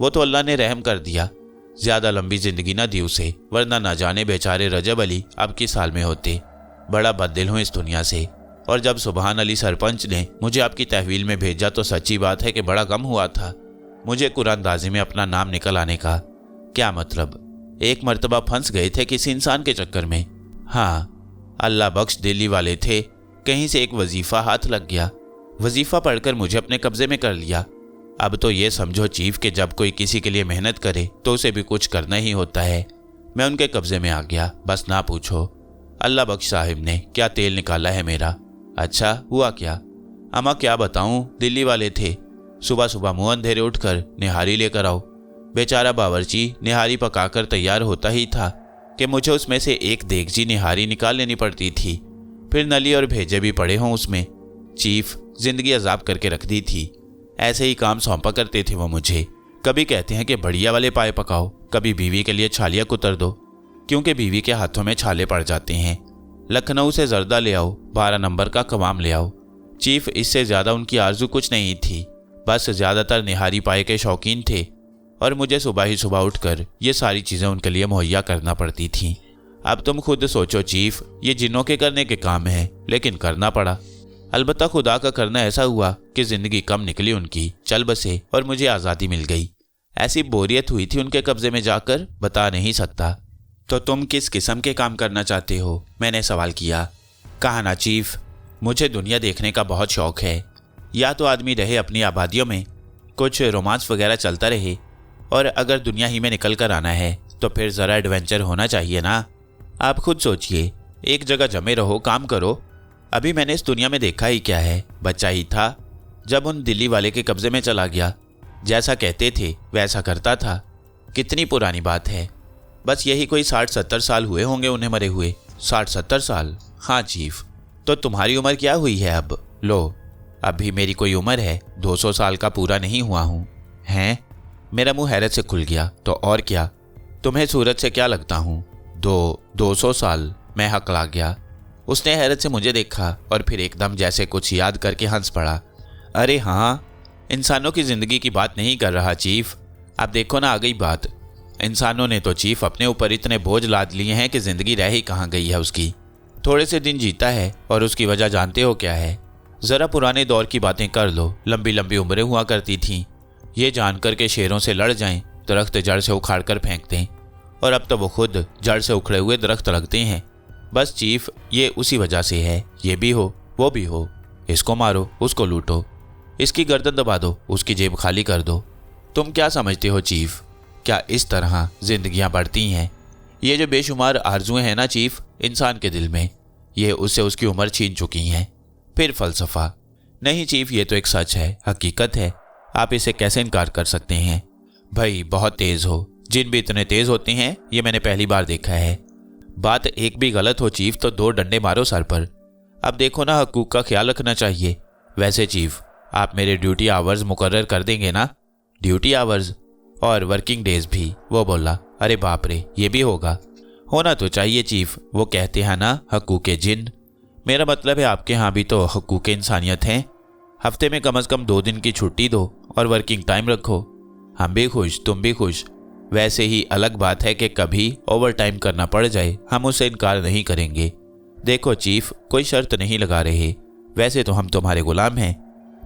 वो तो अल्लाह ने रहम कर दिया, ज़्यादा लंबी ज़िंदगी ना दी उसे, वरना ना जाने बेचारे रजब अली अब किस साल में होते। बड़ा बददिल हूँ इस दुनिया से। और जब सुबहान अली सरपंच ने मुझे आपकी तहवील में भेजा तो सच्ची बात है कि बड़ा गम हुआ था मुझे कुरानदाजी में अपना नाम निकल आने का। क्या मतलब, एक मर्तबा फंस गए थे किसी इंसान के चक्कर में। हाँ, अल्लाह बख्श दिल्ली वाले थे, कहीं से एक वजीफ़ा हाथ लग गया। वजीफ़ा पढ़कर मुझे अपने कब्जे में कर लिया। अब तो ये समझो चीफ कि जब कोई किसी के लिए मेहनत करे तो उसे भी कुछ करना ही होता है। मैं उनके कब्जे में आ गया, बस ना पूछो। अल्लाह बख्श साहिब ने क्या तेल निकाला है मेरा। अच्छा हुआ क्या? अम्मा क्या बताऊं, दिल्ली वाले थे। सुबह सुबह मुंह अंधेरे उठकर निहारी लेकर आओ। बेचारा बावर्ची निहारी पकाकर तैयार होता ही था कि मुझे उसमें से एक देगची निहारी निकाल लेनी पड़ती थी, फिर नली और भेजे भी पड़े हों उसमें। चीफ जिंदगी अजाब करके रख दी थी। ऐसे ही काम सौंपा करते थे वो मुझे। कभी कहते हैं कि बढ़िया वाले पाए पकाओ, कभी बीवी के लिए छालियाँ कुतर दो, क्योंकि बीवी के हाथों में छाले पड़ जाते हैं। लखनऊ से जर्दा ले आओ, 12 नंबर का कवाम ले आओ। चीफ इससे ज़्यादा उनकी आरजू कुछ नहीं थी, बस ज़्यादातर निहारी पाए के शौकीन थे और मुझे सुबह ही सुबह उठकर ये सारी चीज़ें उनके लिए मुहैया करना पड़ती थीं। अब तुम खुद सोचो चीफ, ये जिन्नों के करने के काम है, लेकिन करना पड़ा। अलबत्ता खुदा का करना ऐसा हुआ कि ज़िंदगी कम निकली उनकी, चल बसे और मुझे आज़ादी मिल गई। ऐसी बोरियत हुई थी उनके कब्जे में जाकर, बता नहीं सकता। तो तुम किस किस्म के काम करना चाहते हो? मैंने सवाल किया। कहा ना चीफ, मुझे दुनिया देखने का बहुत शौक है। या तो आदमी रहे अपनी आबादियों में, कुछ रोमांस वगैरह चलता रहे, और अगर दुनिया ही में निकल कर आना है तो फिर ज़रा एडवेंचर होना चाहिए ना। आप खुद सोचिए, एक जगह जमे रहो, काम करो। अभी मैंने इस दुनिया में देखा ही क्या है, बच्चा ही था जब उन दिल्ली वाले के कब्जे में चला गया। जैसा कहते थे वैसा करता था। कितनी पुरानी बात है, बस यही कोई 60-70 साल हुए होंगे उन्हें मरे हुए। 60-70 साल? हाँ चीफ। तो तुम्हारी उम्र क्या हुई है अब? लो, अभी मेरी कोई उम्र है, 200 साल का पूरा नहीं हुआ हूँ। हैं? मेरा मुंह हैरत से खुल गया। तो और क्या, तुम्हें सूरज से क्या लगता हूँ? 200 साल? मैं हकला गया। उसने हैरत से मुझे देखा और फिर एकदम जैसे कुछ याद करके हंस पड़ा। अरे हाँ, इंसानों की ज़िंदगी की बात नहीं कर रहा चीफ। अब देखो ना, आ गई बात। इंसानों ने तो चीफ अपने ऊपर इतने बोझ लाद लिए हैं कि ज़िंदगी रह ही कहाँ गई है उसकी। थोड़े से दिन जीता है और उसकी वजह जानते हो क्या है? ज़रा पुराने दौर की बातें कर लो। लंबी लंबी उम्रें हुआ करती थीं, ये जानकर के शेरों से लड़ जाएं, दरख्त जड़ से उखाड़ कर फेंक दें, और अब तो वो खुद जड़ से उखड़े हुए दरख्त लगते हैं। बस चीफ ये उसी वजह से है। ये भी हो वो भी हो, इसको मारो उसको लूटो, इसकी गर्दन दबा दो उसकी जेब खाली कर दो। तुम क्या समझते हो चीफ, क्या इस तरह जिंदगियां बढ़ती हैं? ये जो बेशुमार आरजुएं हैं ना चीफ इंसान के दिल में, ये उससे उसकी उम्र छीन चुकी हैं। फिर फ़लसफ़ा नहीं चीफ, ये तो एक सच है, हकीकत है। आप इसे कैसे इनकार कर सकते हैं? भाई बहुत तेज़ हो, जिन भी इतने तेज़ होते हैं ये मैंने पहली बार देखा है। बात एक भी गलत हो चीफ तो 2 डंडे मारो सर पर। अब देखो ना, हकूक़ का ख्याल रखना चाहिए। वैसे चीफ आप मेरे ड्यूटी आवर्स मुकर्रर कर देंगे ना? ड्यूटी आवर्स और वर्किंग डेज भी? वो बोला। अरे बाप रे, ये भी होगा? होना तो चाहिए चीफ, वो कहते हैं ना हकूक़े जिन। मेरा मतलब है आपके यहाँ भी तो हकूक़े इंसानियत हैं। हफ्ते में कम से कम 2 दिन की छुट्टी दो और वर्किंग टाइम रखो। हम भी खुश, तुम भी खुश। वैसे ही अलग बात है कि कभी ओवर टाइम करना पड़ जाए, हम उसे इनकार नहीं करेंगे। देखो चीफ, कोई शर्त नहीं लगा रहे, वैसे तो हम तुम्हारे गुलाम हैं।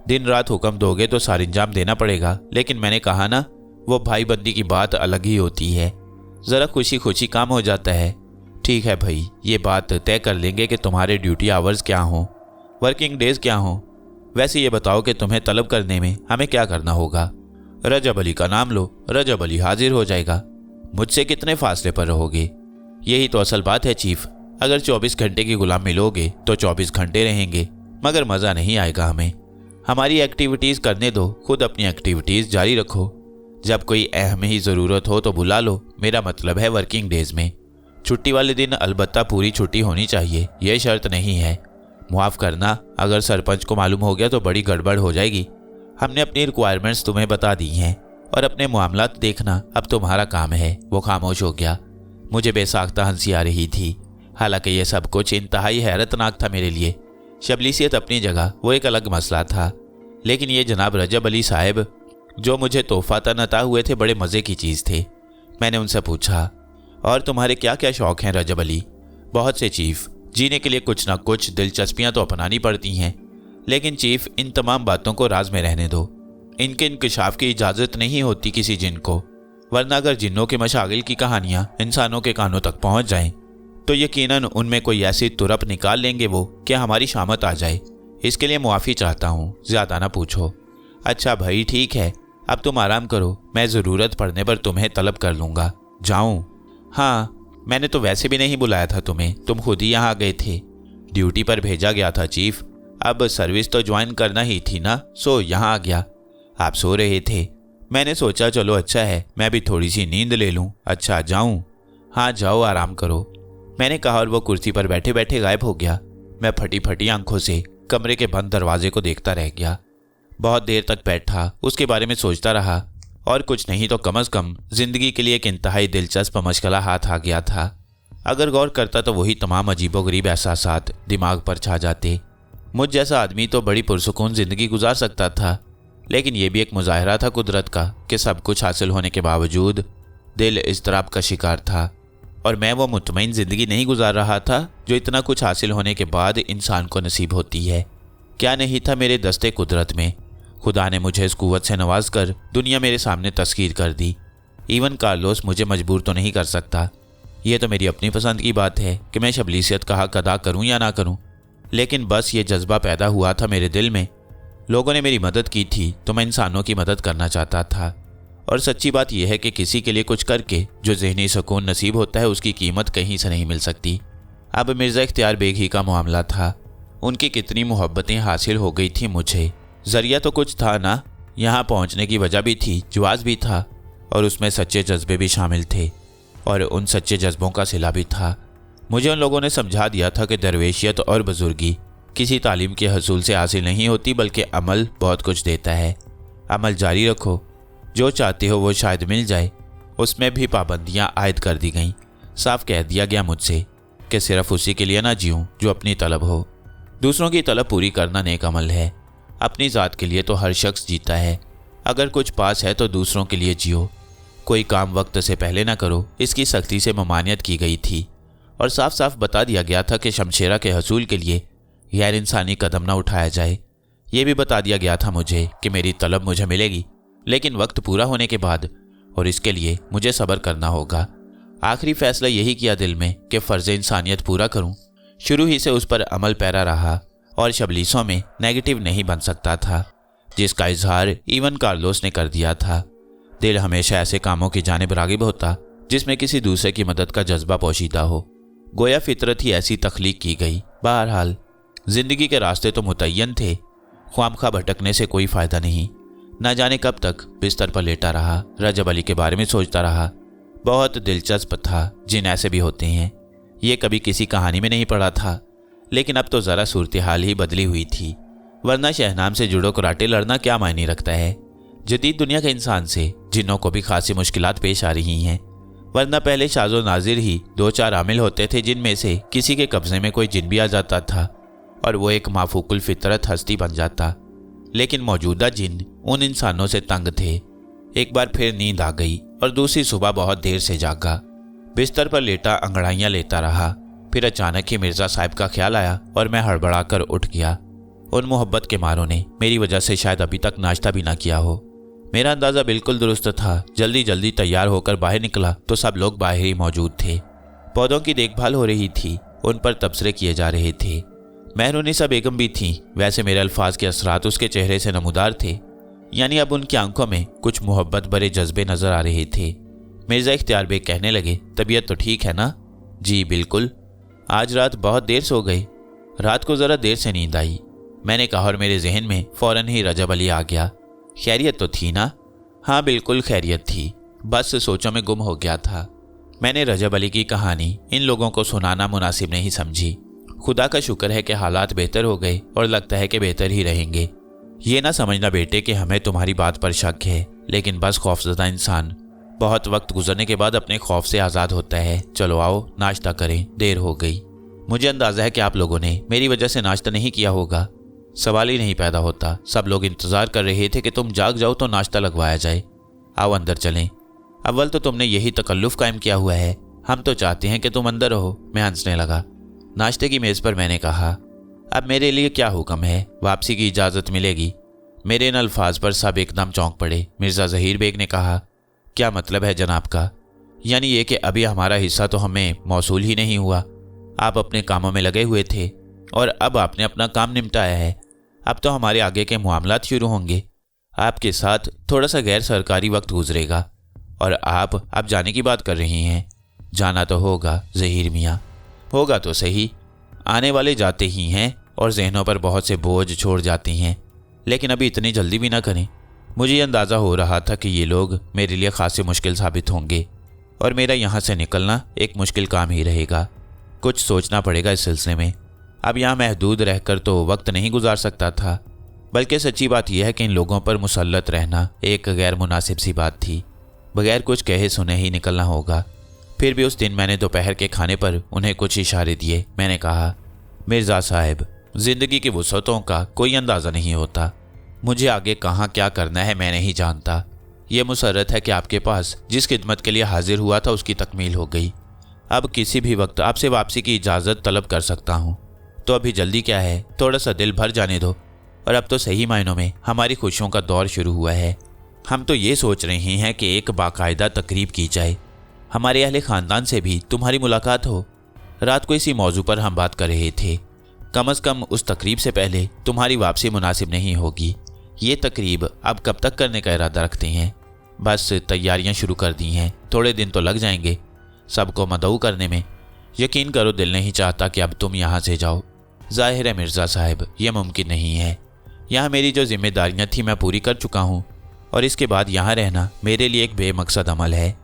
दिन रात हुक्म दोगे तो सार इंजाम देना पड़ेगा, लेकिन मैंने कहा ना, वो भाई बंदी की बात अलग ही होती है, ज़रा खुशी खुशी काम हो जाता है। ठीक है भाई, ये बात तय कर लेंगे कि तुम्हारे ड्यूटी आवर्स क्या हों, वर्किंग डेज क्या हों। वैसे ये बताओ कि तुम्हें तलब करने में हमें क्या करना होगा? रजब अली का नाम लो, रजब अली हाजिर हो जाएगा। मुझसे कितने फासले पर रहोगे? यही तो असल बात है चीफ। अगर 24 घंटे की गुलामी लोगे तो 24 घंटे रहेंगे, मगर मज़ा नहीं आएगा हमें। हमारी एक्टिविटीज़ करने दो, खुद अपनी एक्टिविटीज़ जारी रखो। जब कोई अहम ही ज़रूरत हो तो बुला लो, मेरा मतलब है वर्किंग डेज में। छुट्टी वाले दिन अलबत्ता पूरी छुट्टी होनी चाहिए, यह शर्त नहीं है। माफ़ करना, अगर सरपंच को मालूम हो गया तो बड़ी गड़बड़ हो जाएगी। हमने अपनी रिक्वायरमेंट्स तुम्हें बता दी हैं और अपने मामलात देखना अब तुम्हारा काम है। वो खामोश हो गया। मुझे बेसाख्ता हंसी आ रही थी। हालांकि यह सब कुछ इंतहाई हैरतनाक था मेरे लिए। शबलीसियत अपनी जगह, वो एक अलग मसला था, लेकिन ये जनाब रजब अली साहब जो मुझे तोहफा तनता हुए थे, बड़े मज़े की चीज़ थे। मैंने उनसे पूछा, और तुम्हारे क्या क्या शौक़ हैं रजब अली? बहुत से चीफ़, जीने के लिए कुछ ना कुछ दिलचस्पियाँ तो अपनानी पड़ती हैं, लेकिन चीफ़ इन तमाम बातों को राज में रहने दो। इनके इंकशाफ की इजाज़त नहीं होती किसी जिन को, वरना अगर जिन्नों के मशागिल की कहानियाँ इंसानों के कानों तक पहुँच जाएं तो यकीनन उनमें कोई ऐसी तुरप निकाल लेंगे वो कि हमारी शामत आ जाए। इसके लिए मुआफ़ी चाहता हूँ, ज़्यादा ना पूछो। अच्छा भाई ठीक है, अब तुम आराम करो, मैं ज़रूरत पड़ने पर तुम्हें तलब कर लूँगा। जाऊँ? हाँ, मैंने तो वैसे भी नहीं बुलाया था तुम्हें, तुम खुद ही यहाँ आ गए थे। ड्यूटी पर भेजा गया था चीफ, अब सर्विस तो ज्वाइन करना ही थी ना, सो यहाँ आ गया। आप सो रहे थे, मैंने सोचा चलो अच्छा है मैं भी थोड़ी सी नींद ले लूँ। अच्छा जाऊँ? हाँ जाओ, आराम करो, मैंने कहा और वो कुर्सी पर बैठे बैठे गायब हो गया। मैं फटी फटी आंखों से कमरे के बंद दरवाजे को देखता रह गया। बहुत देर तक बैठा, उसके बारे में सोचता रहा, और कुछ नहीं तो कम अज़ कम जिंदगी के लिए एक इंतहाई दिलचस्प मशगला हाथ आ गया था। अगर गौर करता तो वही तमाम अजीबोगरीब एहसासात दिमाग पर छा जाते। मुझ जैसा आदमी तो बड़ी पुरसुकून जिंदगी गुजार सकता था, लेकिन यह भी एक मुजाहरा था कुदरत का कि सब कुछ हासिल होने के बावजूद दिल इज़्तिराब का शिकार था, और मैं वो मुतमईन ज़िंदगी नहीं गुजार रहा था जो इतना कुछ हासिल होने के बाद इंसान को नसीब होती है। क्या नहीं था मेरे दस्ते कुदरत में। खुदा ने मुझे इस कुव्वत से नवाज कर दुनिया मेरे सामने तस्कीर कर दी। इवन कार्लोस मुझे मजबूर तो नहीं कर सकता। यह तो मेरी अपनी पसंद की बात है कि मैं शबलीसियत का हक अदा करूं या ना करूं, लेकिन बस ये जज्बा पैदा हुआ था मेरे दिल में। लोगों ने मेरी मदद की थी तो मैं इंसानों की मदद करना चाहता था, और सच्ची बात यह है कि किसी के लिए कुछ करके जो ज़हनी सुकून नसीब होता है उसकी कीमत कहीं से नहीं मिल सकती। अब मिर्ज़ा इख्तियार बेग ही का मामला था। उनकी कितनी मोहब्बतें हासिल हो गई थी मुझे। ज़रिया तो कुछ था ना, यहाँ पहुँचने की वजह भी थी, जवाज़ भी था, और उसमें सच्चे जज्बे भी शामिल थे, और उन सच्चे जज्बों का सिला भी था। मुझे उन लोगों ने समझा दिया था कि दरवेशियत और बुजुर्गी किसी तालीम के हसूल से हासिल नहीं होती, बल्कि अमल बहुत कुछ देता है। अमल जारी रखो, जो चाहते हो वो शायद मिल जाए। उसमें भी पाबंदियाँ आयद कर दी गईं। साफ कह दिया गया मुझसे कि सिर्फ उसी के लिए ना जीऊँ जो अपनी तलब हो। दूसरों की तलब पूरी करना नेक अमल है। अपनी ज़ात के लिए तो हर शख्स जीता है, अगर कुछ पास है तो दूसरों के लिए जियो। कोई काम वक्त से पहले ना करो, इसकी सख्ती से ममानियत की गई थी, और साफ साफ बता दिया गया था कि शमशेरा के हसूल के लिए गैर इंसानी कदम ना उठाया जाए। ये भी बता दिया गया था मुझे कि मेरी तलब मुझे मिलेगी, लेकिन वक्त पूरा होने के बाद, और इसके लिए मुझे सब्र करना होगा। आखिरी फैसला यही किया दिल में कि फ़र्ज़ इंसानियत पूरा करूं। शुरू ही से उस पर अमल पैरा रहा, और शबलीसों में नेगेटिव नहीं बन सकता था, जिसका इजहार इवन कार्लोस ने कर दिया था। दिल हमेशा ऐसे कामों की जानिब रागिब होता जिसमें किसी दूसरे की मदद का जज्बा पोशीदा हो। गोया फितरत ही ऐसी तख्लीक की गई। बहरहाल जिंदगी के रास्ते तो मुतय्यन थे, ख्वामखा भटकने से कोई फ़ायदा नहीं। न जाने कब तक बिस्तर पर लेटा रहा, रजब अली के बारे में सोचता रहा। बहुत दिलचस्प था, जिन ऐसे भी होते हैं। ये कभी किसी कहानी में नहीं पढ़ा था, लेकिन अब तो ज़रा सूरत हाल ही बदली हुई थी, वरना शहनाम से जुड़ो कराटे लड़ना क्या मायने रखता है। जदीद दुनिया के इंसान से जिन्नों को भी खासी मुश्किलात पेश आ रही हैं, वरना पहले शाज़ो नाजिर ही 2-4 आमिल होते थे जिनमें से किसी के कब्ज़े में कोई जिन भी आ जाता था और वो एक माफूकुल फितरत हस्ती बन जाता। लेकिन मौजूदा जिन उन इंसानों से तंग थे। एक बार फिर नींद आ गई और दूसरी सुबह बहुत देर से जागा। बिस्तर पर लेटा अंगड़ाइयाँ लेता रहा। फिर अचानक ही मिर्ज़ा साहब का ख्याल आया और मैं हड़बड़ा कर उठ गया। उन मोहब्बत के मारों ने मेरी वजह से शायद अभी तक नाश्ता भी ना किया हो। मेरा अंदाज़ा बिल्कुल दुरुस्त था। जल्दी जल्दी तैयार होकर बाहर निकला तो सब लोग बाहर ही मौजूद थे। पौधों की देखभाल हो रही थी, उन पर तबसरे किए जा रहे थे। मेहरुनिसा बेगम भी थी। वैसे मेरे अल्फाज के असरात उसके चेहरे से नमूदार थे, यानी अब उनकी आंखों में कुछ मोहब्बत भरे जज्बे नजर आ रहे थे। मिर्ज़ा इख्तियार बेग कहने लगे, तबीयत तो ठीक है ना? जी बिल्कुल। आज रात बहुत देर सो गए? रात को ज़रा देर से नींद आई, मैंने कहा, और मेरे जहन में फ़ौरन ही रजब अली आ गया। खैरियत तो थी ना? हाँ बिल्कुल खैरियत थी, बस सोचों में गुम हो गया था। मैंने रजब अली की कहानी इन लोगों को सुनाना मुनासिब नहीं समझी। खुदा का शुक्र है कि हालात बेहतर हो गए और लगता है कि बेहतर ही रहेंगे। ये ना समझना बेटे कि हमें तुम्हारी बात पर शक है, लेकिन बस खौफजदा इंसान बहुत वक्त गुजरने के बाद अपने खौफ से आज़ाद होता है। चलो आओ नाश्ता करें, देर हो गई। मुझे अंदाजा है कि आप लोगों ने मेरी वजह से नाश्ता नहीं किया होगा। सवाल ही नहीं पैदा होता। सब लोग इंतजार कर रहे थे कि तुम जाग जाओ तो नाश्ता लगवाया जाए। आओ अंदर चलें। अव्वल तो तुमने यही तकल्लुफ़ कायम किया हुआ है, हम तो चाहते हैं कि तुम अंदर रहो। मैं हंसने लगा। नाश्ते की मेज़ पर मैंने कहा, अब मेरे लिए क्या हुक्म है? वापसी की इजाज़त मिलेगी? मेरे इन अल्फाज पर सब एकदम चौंक पड़े। मिर्ज़ा ज़हीर बेग ने कहा, क्या मतलब है जनाब का? यानी ये कि अभी हमारा हिस्सा तो हमें मौसूल ही नहीं हुआ। आप अपने कामों में लगे हुए थे और अब आपने अपना काम निपटाया है। अब तो हमारे आगे के मामलात शुरू होंगे। आपके साथ थोड़ा सा गैर सरकारी वक्त गुजरेगा और आप अब जाने की बात कर रही हैं। जाना तो होगा ज़हीर मियाँ, होगा तो सही। आने वाले जाते ही हैं और जहनों पर बहुत से बोझ छोड़ जाती हैं, लेकिन अभी इतनी जल्दी भी ना करें। मुझे ये अंदाज़ा हो रहा था कि ये लोग मेरे लिए खासी मुश्किल साबित होंगे और मेरा यहाँ से निकलना एक मुश्किल काम ही रहेगा। कुछ सोचना पड़ेगा इस सिलसिले में। अब यहाँ महदूद रहकर तो वक्त नहीं गुजार सकता था, बल्कि सच्ची बात यह है कि इन लोगों पर मुसल्लत रहना एक गैर मुनासिब सी बात थी। बगैर कुछ कहे सुने ही निकलना होगा। फिर भी उस दिन मैंने दोपहर के खाने पर उन्हें कुछ इशारे दिए। मैंने कहा, मिर्ज़ा साहब, ज़िंदगी की वुसअतों का कोई अंदाज़ा नहीं होता। मुझे आगे कहाँ क्या करना है मैं नहीं जानता। ये मुसर्रत है कि आपके पास जिस खिदमत के लिए हाजिर हुआ था उसकी तकमील हो गई। अब किसी भी वक्त आपसे वापसी की इजाज़त तलब कर सकता हूँ। तो अभी जल्दी क्या है? थोड़ा सा दिल भर जाने दो। और अब तो सही मायनों में हमारी खुशियों का दौर शुरू हुआ है। हम तो ये सोच रहे हैं कि एक बाकायदा तकरीब की जाए, हमारे अहले ख़ानदान से भी तुम्हारी मुलाकात हो। रात को इसी मौजू पर हम बात कर रहे थे। कम अज़ कम उस तकरीब से पहले तुम्हारी वापसी मुनासिब नहीं होगी। ये तकरीब अब कब तक करने का इरादा रखते हैं? बस तैयारियां शुरू कर दी हैं, थोड़े दिन तो लग जाएंगे सबको मदऊ करने में। यकीन करो दिल नहीं चाहता कि अब तुम यहाँ से जाओ। ज़ाहिर है मिर्ज़ा साहब, यह मुमकिन नहीं है। यहाँ मेरी जो जिम्मेदारियाँ थी मैं पूरी कर चुका हूँ और इसके बाद यहाँ रहना मेरे लिए एक बेमकसद अमल है।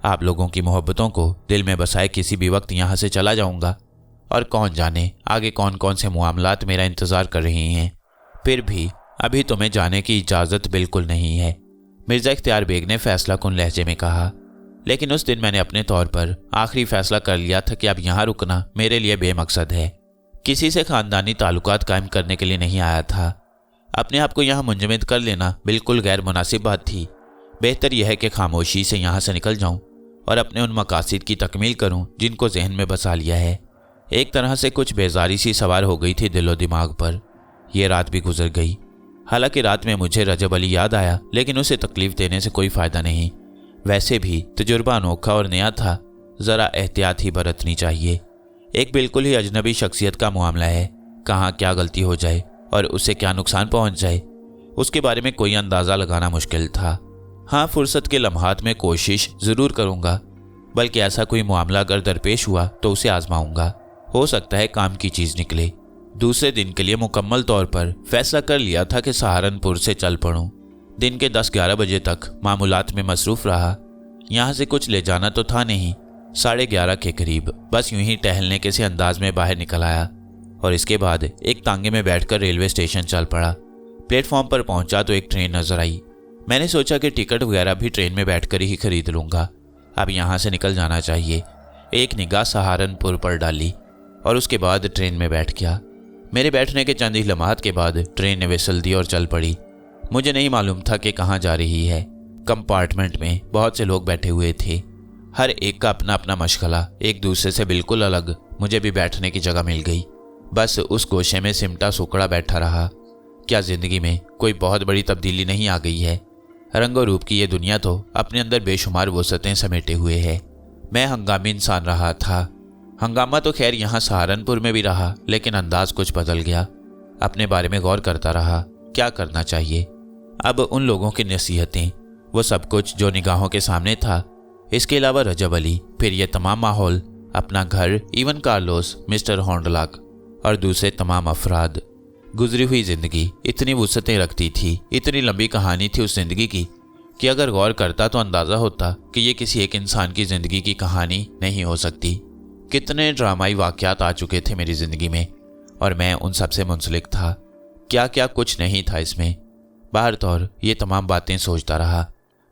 आप लोगों की मोहब्बतों को दिल में बसाए किसी भी वक्त यहाँ से चला जाऊँगा और कौन जाने आगे कौन कौन से मामलात मेरा इंतज़ार कर रहे हैं। फिर भी अभी तुम्हें जाने की इजाज़त बिल्कुल नहीं है, मिर्ज़ा इख्तियार बेग ने फैसला कुन लहजे में कहा। लेकिन उस दिन मैंने अपने तौर पर आखिरी फैसला कर लिया था कि अब यहाँ रुकना मेरे लिए बेमकसद है। किसी से ख़ानदानी ताल्लुकात कायम करने के लिए नहीं आया था। अपने आप को यहाँ मुंजमद कर लेना बिल्कुल गैर मुनासिब बात थी। बेहतर यह है कि खामोशी से यहाँ से निकल जाऊँ और अपने उन मकासद की तकमील करूँ जिनको जहन में बसा लिया है। एक तरह से कुछ बेजारी सी सवार हो गई थी दिलो दिमाग पर। यह रात भी गुजर गई। हालांकि रात में मुझे रजब अली याद आया, लेकिन उसे तकलीफ देने से कोई फ़ायदा नहीं। वैसे भी तजुर्बा अनोखा और नया था, ज़रा एहतियात ही बरतनी चाहिए। एक बिल्कुल ही अजनबी शख्सियत का मामला है। कहाँ क्या गलती हो जाए और उससे क्या नुकसान पहुँच जाए, उसके बारे में कोई अंदाज़ा लगाना मुश्किल था। हाँ, फुर्सत के लम्हात में कोशिश ज़रूर करूँगा, बल्कि ऐसा कोई मामला अगर दरपेश हुआ तो उसे आजमाऊँगा। हो सकता है काम की चीज़ निकले। दूसरे दिन के लिए मुकम्मल तौर पर फैसला कर लिया था कि सहारनपुर से चल पड़ूं। दिन के 10-11 बजे तक मामूलात में मसरूफ़ रहा। यहाँ से कुछ ले जाना तो था नहीं। 11:30 के करीब बस यूं ही टहलने के से अंदाज में बाहर निकल आया और इसके बाद एक तांगे में बैठकर रेलवे स्टेशन चल पड़ा। प्लेटफॉर्म पर पहुंचा तो एक ट्रेन नजर आई। मैंने सोचा कि टिकट वगैरह भी ट्रेन में बैठकर ही खरीद लूँगा। अब यहाँ से निकल जाना चाहिए। एक निगाह सहारनपुर पर डाली और उसके बाद ट्रेन में बैठ गया। मेरे बैठने के चंद ही लम्हात के बाद ट्रेन ने विसल दी और चल पड़ी। मुझे नहीं मालूम था कि कहाँ जा रही है। कंपार्टमेंट में बहुत से लोग बैठे हुए थे, हर एक का अपना अपना मशगला, एक दूसरे से बिल्कुल अलग। मुझे भी बैठने की जगह मिल गई। बस उस गोशे में सिमटा सुकड़ा बैठा रहा। क्या ज़िंदगी में कोई बहुत बड़ी तब्दीली नहीं आ गई है? रंगो रूप की ये दुनिया तो अपने अंदर बेशुमार वसअतें समेटे हुए है। मैं हंगामी इंसान रहा था। हंगामा तो खैर यहाँ सहारनपुर में भी रहा, लेकिन अंदाज कुछ बदल गया। अपने बारे में गौर करता रहा, क्या करना चाहिए। अब उन लोगों की नसीहतें, वो सब कुछ जो निगाहों के सामने था, इसके अलावा रजब अली, फिर ये तमाम माहौल, अपना घर, इवन कार्लोस, मिस्टर हॉन्डलाक और दूसरे तमाम अफराद। गुजरी हुई ज़िंदगी इतनी वुसअतें रखती थी, इतनी लंबी कहानी थी उस ज़िंदगी की कि अगर गौर करता तो अंदाज़ा होता कि ये किसी एक इंसान की ज़िंदगी की कहानी नहीं हो सकती। कितने ड्रामाई वाक़यात आ चुके थे मेरी ज़िंदगी में और मैं उन सब से मुंसलिक था। क्या क्या कुछ नहीं था इसमें। बाहर तौर ये तमाम बातें सोचता रहा।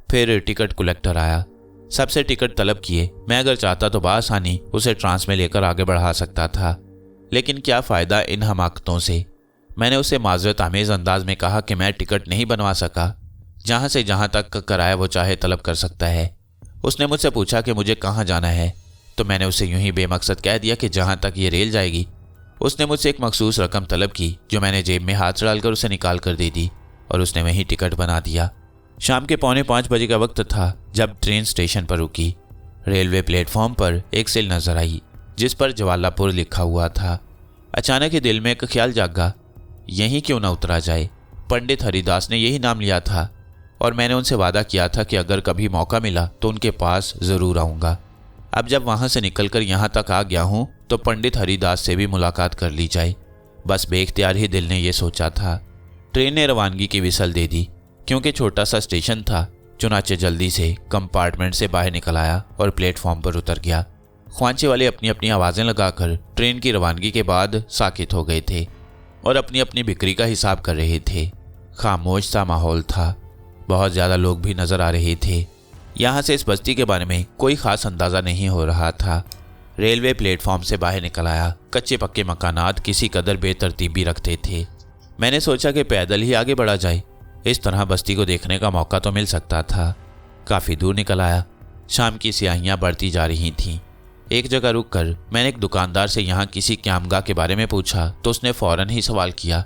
फिर टिकट कलेक्टर आया, सबसे टिकट तलब किए। मैं अगर चाहता तो बआसानी उसे ट्रांस में लेकर आगे बढ़ा सकता था, लेकिन क्या फ़ायदा इन हमाकतों से। मैंने उसे माजरत आमेज़ अंदाज में कहा कि मैं टिकट नहीं बनवा सका, जहाँ से जहाँ तक का किराया वो चाहे तलब कर सकता है। उसने मुझसे पूछा कि मुझे कहाँ जाना है, तो मैंने उसे यूं ही बेमकसद कह दिया कि जहाँ तक ये रेल जाएगी। उसने मुझसे एक मखसूस रकम तलब की, जो मैंने जेब में हाथ डालकर उसे निकाल कर दे दी और उसने वहीं टिकट बना दिया। शाम के 4:45 बजे का वक्त था जब ट्रेन स्टेशन पर रुकी। रेलवे प्लेटफॉर्म पर एक सील नजर आई जिस पर जवालापुर लिखा हुआ था। अचानक ही दिल में एक ख्याल जागा, यहीं क्यों न उतरा जाए। पंडित हरिदास ने यही नाम लिया था और मैंने उनसे वादा किया था कि अगर कभी मौका मिला तो उनके पास ज़रूर आऊँगा। अब जब वहाँ से निकलकर यहाँ तक आ गया हूँ तो पंडित हरिदास से भी मुलाकात कर ली जाए, बस बेख्तियार ही दिल ने यह सोचा था। ट्रेन ने रवानगी की विसल दे दी। क्योंकि छोटा सा स्टेशन था, चुनाचे जल्दी से कंपार्टमेंट से बाहर निकल आया और प्लेटफॉर्म पर उतर गया। ख्वांचे वाले अपनी अपनी आवाज़ें लगाकर ट्रेन की रवानगी के बाद साकित हो गए थे और अपनी अपनी बिक्री का हिसाब कर रहे थे। खामोश सा माहौल था। बहुत ज़्यादा लोग भी नज़र आ रहे थे। यहाँ से इस बस्ती के बारे में कोई ख़ास अंदाज़ा नहीं हो रहा था। रेलवे प्लेटफॉर्म से बाहर निकल आया। कच्चे पक्के मकानात किसी कदर बेतरतीबी रखते थे। मैंने सोचा कि पैदल ही आगे बढ़ा जाए, इस तरह बस्ती को देखने का मौका तो मिल सकता था। काफ़ी दूर निकल आया। शाम की स्याहियाँ बढ़ती जा रही थीं। एक जगह रुककर मैंने एक दुकानदार से यहाँ किसी क्यामगाह के बारे में पूछा तो उसने फ़ौरन ही सवाल किया,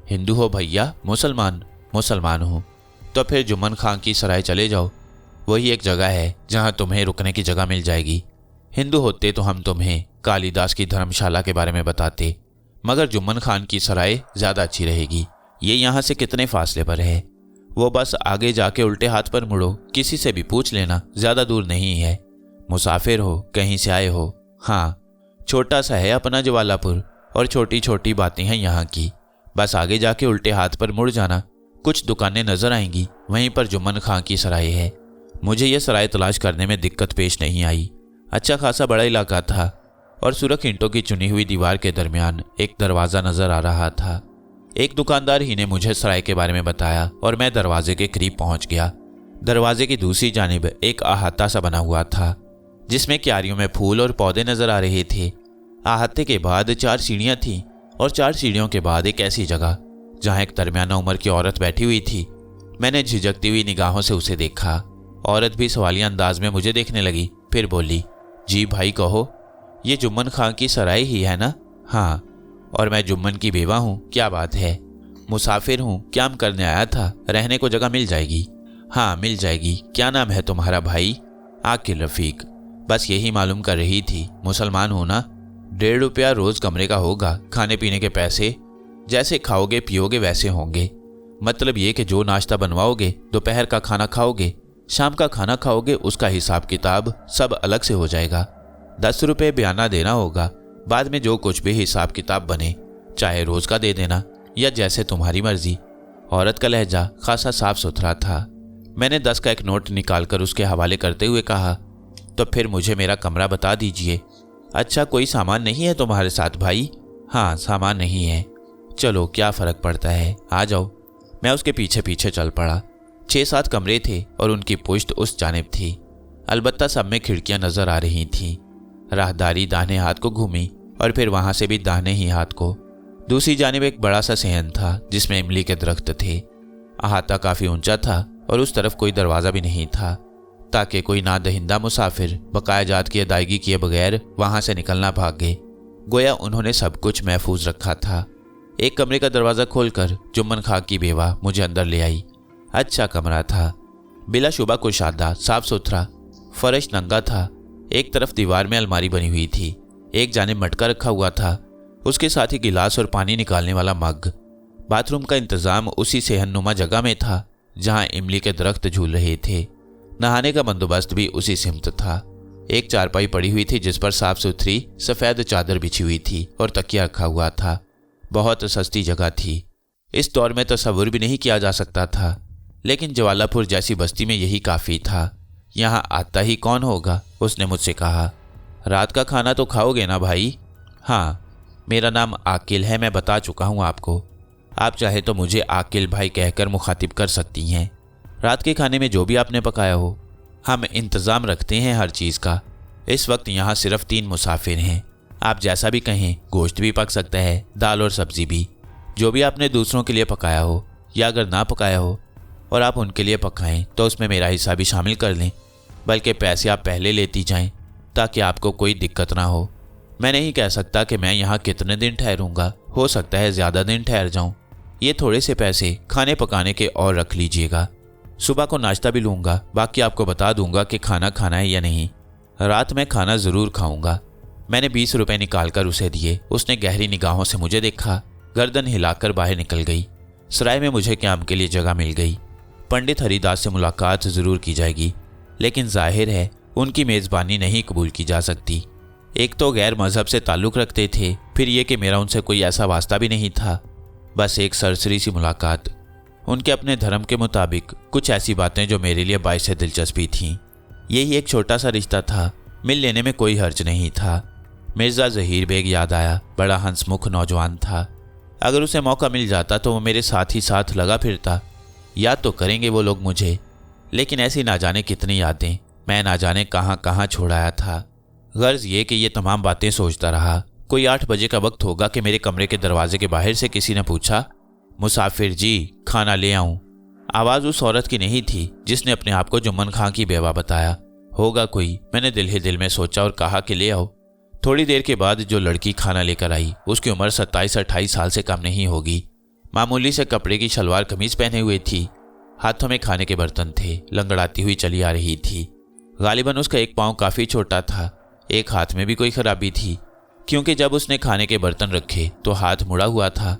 हिंदू हो भैया? मुसलमान? मुसलमान हूँ। तो फिर जुम्मन खां की सराय चले जाओ, वही एक जगह है जहाँ तुम्हें रुकने की जगह मिल जाएगी। हिंदू होते तो हम तुम्हें कालिदास की धर्मशाला के बारे में बताते, मगर जुम्मन खान की सराय ज़्यादा अच्छी रहेगी। ये यहाँ से कितने फासले पर है, वो बस आगे जाके उल्टे हाथ पर मुड़ो, किसी से भी पूछ लेना, ज़्यादा दूर नहीं है। मुसाफिर हो, कहीं से आए हो? हाँ, छोटा सा है अपना जवालापुर और छोटी छोटी बातें हैं यहाँ की। बस आगे जाके उल्टे हाथ पर मुड़ जाना, कुछ दुकानें नज़र आएंगी, वहीं पर जुम्मन खां की सराय है। मुझे यह सराय तलाश करने में दिक्कत पेश नहीं आई। अच्छा खासा बड़ा इलाका था और सुरख ईंटों की चुनी हुई दीवार के दरमियान एक दरवाज़ा नज़र आ रहा था। एक दुकानदार ही ने मुझे सराय के बारे में बताया और मैं दरवाजे के करीब पहुंच गया। दरवाजे की दूसरी जानिब एक अहाता सा बना हुआ था जिसमें क्यारियों में फूल और पौधे नज़र आ रहे थे। अहाते के बाद 4 सीढ़ियाँ थीं और 4 सीढ़ियों के बाद एक ऐसी जगह जहाँ एक दरमियाना उम्र की औरत बैठी हुई थी। मैंने झिझकती हुई निगाहों से उसे देखा। औरत भी सवालिया अंदाज में मुझे देखने लगी, फिर बोली, जी भाई कहो, ये जुम्मन खां की सराय ही है ना? हाँ, और मैं जुम्मन की बेवा हूँ। क्या बात है? मुसाफिर हूँ, काम करने आया था, रहने को जगह मिल जाएगी? हाँ मिल जाएगी। क्या नाम है तुम्हारा भाई? आकिल रफ़ीक। बस यही मालूम कर रही थी। मुसलमान हो ना? 1.5 रुपया रोज़ कमरे का होगा। खाने पीने के पैसे जैसे खाओगे पियोगे वैसे होंगे। मतलब ये कि जो नाश्ता बनवाओगे, दोपहर का खाना खाओगे, शाम का खाना खाओगे, उसका हिसाब किताब सब अलग से हो जाएगा। 10 रुपये बयाना देना होगा। बाद में जो कुछ भी हिसाब किताब बने, चाहे रोज़ का दे देना या जैसे तुम्हारी मर्जी। औरत का लहजा खासा साफ सुथरा था। मैंने 10 का एक नोट निकालकर उसके हवाले करते हुए कहा, तो फिर मुझे मेरा कमरा बता दीजिए। अच्छा, कोई सामान नहीं है तुम्हारे साथ भाई? हाँ, सामान नहीं है। चलो क्या फ़र्क पड़ता है, आ जाओ। मैं उसके पीछे पीछे चल पड़ा। 6-7 कमरे थे और उनकी पुश्त उस जानिब थी। अलबत्ता सब में खिड़कियां नज़र आ रही थीं। राहदारी दाहिने हाथ को घूमी और फिर वहाँ से भी दाहिने ही हाथ को। दूसरी जानिब एक बड़ा सा सहन था जिसमें इमली के दरख्त थे। अहाता काफ़ी ऊंचा था और उस तरफ कोई दरवाज़ा भी नहीं था ताकि कोई नादहिंदा मुसाफिर बकाया जात की अदायगी किए बगैर वहाँ से निकलना भाग गए। गोया उन्होंने सब कुछ महफूज रखा था। एक कमरे का दरवाज़ा खोलकर जुम्मन खां की बेवा मुझे अंदर ले आई। अच्छा कमरा था, बिलाशुबा कुशादा, साफ सुथरा। फर्श नंगा था। एक तरफ दीवार में अलमारी बनी हुई थी, एक जानिब मटका रखा हुआ था, उसके साथ ही गिलास और पानी निकालने वाला मग। बाथरूम का इंतज़ाम उसी सेहननुमा जगह में था जहाँ इमली के दरख्त झूल रहे थे। नहाने का बंदोबस्त भी उसी सिमत था। एक चारपाई पड़ी हुई थी जिस पर साफ सुथरी सफ़ेद चादर बिछी हुई थी और तकिया रखा हुआ था। बहुत सस्ती जगह थी। इस दौर में तस्वुर भी नहीं किया जा सकता था, लेकिन जवालापुर जैसी बस्ती में यही काफ़ी था। यहाँ आता ही कौन होगा, उसने मुझसे कहा। रात का खाना तो खाओगे ना भाई? हाँ, मेरा नाम आकिल है, मैं बता चुका हूँ आपको। आप चाहे तो मुझे आकिल भाई कहकर मुखातिब कर सकती हैं। रात के खाने में जो भी आपने पकाया हो, हम इंतज़ाम रखते हैं हर चीज़ का। इस वक्त यहाँ सिर्फ 3 मुसाफिर हैं। आप जैसा भी कहें, गोश्त भी पक सकता है, दाल और सब्ज़ी भी। जो भी आपने दूसरों के लिए पकाया हो या अगर ना पकाया हो और आप उनके लिए पकाएं तो उसमें मेरा हिस्सा भी शामिल कर लें। बल्कि पैसे आप पहले लेती जाएं ताकि आपको कोई दिक्कत ना हो। मैं नहीं कह सकता कि मैं यहाँ कितने दिन ठहरूंगा, हो सकता है ज़्यादा दिन ठहर जाऊँ। ये थोड़े से पैसे खाने पकाने के और रख लीजिएगा। सुबह को नाश्ता भी लूँगा, बाकी आपको बता दूंगा कि खाना खाना है या नहीं। रात में खाना ज़रूर खाऊंगा। मैंने 20 रुपये निकाल कर उसे दिए। उसने गहरी निगाहों से मुझे देखा, गर्दन हिलाकर बाहर निकल गई। सराय में मुझे क्याम के लिए जगह मिल गई। पंडित हरिदास से मुलाकात ज़रूर की जाएगी, लेकिन जाहिर है उनकी मेज़बानी नहीं कबूल की जा सकती। एक तो गैर मज़हब से ताल्लुक़ रखते थे, फिर ये कि मेरा उनसे कोई ऐसा वास्ता भी नहीं था। बस एक सरसरी सी मुलाकात। उनके अपने धर्म के मुताबिक कुछ ऐसी बातें जो मेरे लिए बाइस दिलचस्पी थीं। यही एक छोटा सा रिश्ता था, मिल लेने में कोई हर्ज नहीं था। मिर्ज़ा ज़हीर बेग याद आया, बड़ा हंसमुख नौजवान था। अगर उसे मौका मिल जाता तो वो मेरे साथ ही साथ लगा फिरता। याद तो करेंगे वो लोग मुझे, लेकिन ऐसी ना जाने कितनी यादें मैं ना जाने कहाँ कहाँ छोड़ आया था। गर्ज ये कि ये तमाम बातें सोचता रहा। कोई 8 बजे का वक्त होगा कि मेरे कमरे के दरवाजे के बाहर से किसी ने पूछा, मुसाफिर जी, खाना ले आऊं? आवाज़ उस औरत की नहीं थी जिसने अपने आप को जुम्मन खां की बेवा बताया। होगा कोई, मैंने दिल ही दिल में सोचा और कहा कि ले आओ। थोड़ी देर के बाद जो लड़की खाना लेकर आई उसकी उम्र 27-28 साल से कम नहीं होगी। मामूली से कपड़े की शलवार कमीज पहने हुए थी। हाथों में खाने के बर्तन थे। लंगड़ाती हुई चली आ रही थी। गालिबन उसका एक पाँव काफ़ी छोटा था। एक हाथ में भी कोई खराबी थी, क्योंकि जब उसने खाने के बर्तन रखे तो हाथ मुड़ा हुआ था।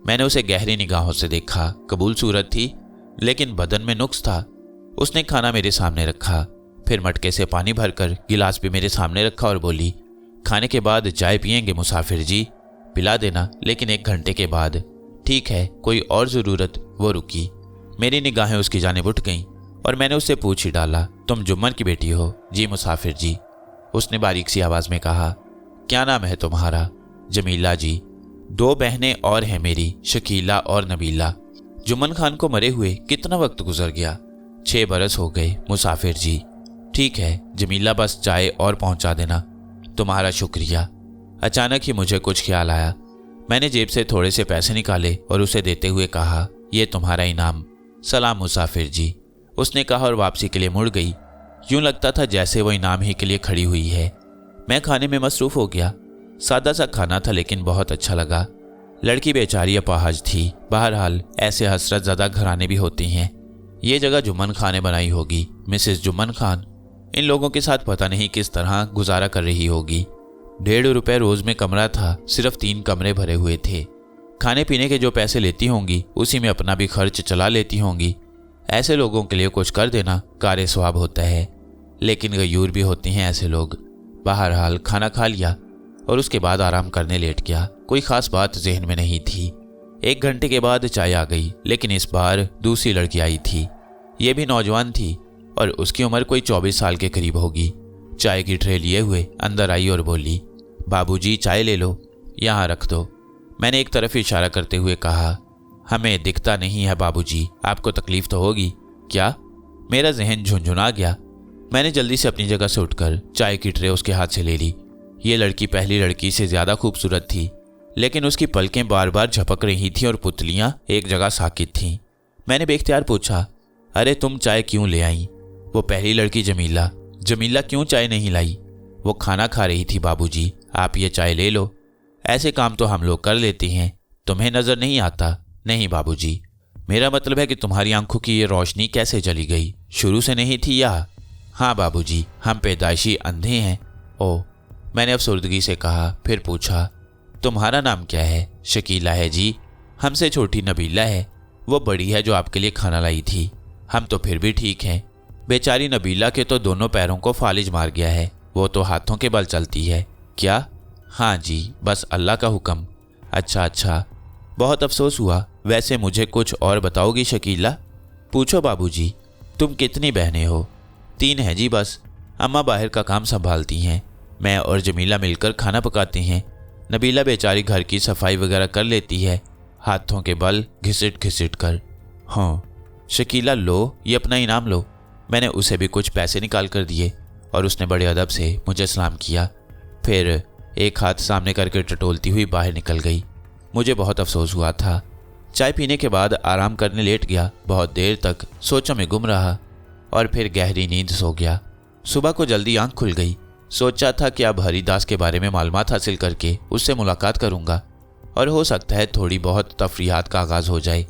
मैंने उसे गहरी निगाहों से देखा। कबूल सूरत थी, लेकिन बदन में नुक्स था। उसने खाना मेरे सामने रखा, फिर मटके से पानी भरकर गिलास भी मेरे सामने रखा और बोली, खाने के बाद चाय पियेंगे मुसाफिर जी? पिला देना, लेकिन 1 घंटे के बाद। ठीक है, कोई और ज़रूरत? वो रुकी। मेरी निगाहें उसकी जानिब उठ गईं और मैंने उससे पूछ ही डाला, तुम जुम्मन की बेटी हो? जी मुसाफिर जी, उसने बारीक सी आवाज़ में कहा। क्या नाम है तुम्हारा? जमीला जी। 2 बहनें और हैं मेरी, शकीला और नबीला। जुम्मन खान को मरे हुए कितना वक्त गुजर गया? 6 बरस हो गए मुसाफिर जी। ठीक है जमीला, बस चाय और पहुंचा देना। तुम्हारा शुक्रिया। अचानक ही मुझे कुछ ख्याल आया। मैंने जेब से थोड़े से पैसे निकाले और उसे देते हुए कहा, ये तुम्हारा इनाम। सलाम मुसाफिर जी, उसने कहा और वापसी के लिए मुड़ गई। यूं लगता था जैसे वो इनाम ही के लिए खड़ी हुई है। मैं खाने में मसरूफ़ हो गया। सादा सा खाना था, लेकिन बहुत अच्छा लगा। लड़की बेचारी अपाहज थी। बहरहाल ऐसे हसरत ज़दा घराने भी होती हैं। ये जगह जुम्मन खान ने बनाई होगी। मिसेस जुम्मन खान इन लोगों के साथ पता नहीं किस तरह गुजारा कर रही होगी। 1.5 रुपये रोज़ में कमरा था। सिर्फ 3 कमरे भरे हुए थे। खाने पीने के जो पैसे लेती होंगी उसी में अपना भी खर्च चला लेती होंगी। ऐसे लोगों के लिए कुछ कर देना कार्य स्वाब होता है, लेकिन गयूर भी होते हैं ऐसे लोग। बहरहाल खाना खा लिया और उसके बाद आराम करने लेट गया। कोई खास बात जहन में नहीं थी। 1 घंटे के बाद चाय आ गई, लेकिन इस बार दूसरी लड़की आई थी। ये भी नौजवान थी और उसकी उम्र कोई 24 साल के करीब होगी। चाय की ट्रे लिए हुए अंदर आई और बोली, बाबूजी चाय ले लो, यहाँ रख दो। मैंने एक तरफ इशारा करते हुए कहा, हमें दिखता नहीं है बाबूजी, आपको तकलीफ तो होगी क्या? मेरा जहन झुंझुना गया। मैंने जल्दी से अपनी जगह से उठकर चाय की ट्रे उसके हाथ से ले ली। ये लड़की पहली लड़की से ज़्यादा खूबसूरत थी, लेकिन उसकी पलकें बार बार झपक रही थीं और पुतलियां एक जगह साकित थीं। मैंने बेख्तियार पूछा, अरे तुम चाय क्यों ले आई? वो पहली लड़की जमीला क्यों चाय नहीं लाई? वो खाना खा रही थी। बाबूजी आप ये चाय ले लो, ऐसे काम तो हम लोग कर लेते हैं, तुम्हें नज़र नहीं आता? नहीं बाबूजी, मेरा मतलब है कि तुम्हारी आंखों की ये रोशनी कैसे चली गई? शुरू से नहीं थी या? हाँ बाबूजी, हम पैदाइशी अंधे हैं। ओह, मैंने अफसुर्दगी से कहा। फिर पूछा, तुम्हारा नाम क्या है? शकीला है जी। हमसे छोटी नबीला है, वो बड़ी है जो आपके लिए खाना लाई थी। हम तो फिर भी ठीक हैं। बेचारी नबीला के तो दोनों पैरों को फालिज मार गया है, वो तो हाथों के बल चलती है। क्या? हाँ जी, बस अल्लाह का हुक्म। अच्छा, बहुत अफसोस हुआ। वैसे मुझे कुछ और बताओगी शकीला? पूछो बाबूजी, तुम कितनी बहनें हो? 3 हैं जी बस। अम्मा बाहर का काम संभालती हैं, मैं और जमीला मिलकर खाना पकाते हैं। नबीला बेचारी घर की सफाई वगैरह कर लेती है, हाथों के बल घिसिट घिसिट कर। हाँ शकीला, लो ये अपना इनाम लो। मैंने उसे भी कुछ पैसे निकाल कर दिए और उसने बड़े अदब से मुझे सलाम किया, फिर एक हाथ सामने करके टटोलती हुई बाहर निकल गई। मुझे बहुत अफसोस हुआ था। चाय पीने के बाद आराम करने लेट गया। बहुत देर तक सोचों में गुम रहा और फिर गहरी नींद सो गया। सुबह को जल्दी आंख खुल गई। सोचा था कि अब हरिदास के बारे में मालूमात हासिल करके उससे मुलाकात करूंगा और हो सकता है थोड़ी बहुत तफरीहात का आगाज हो जाए।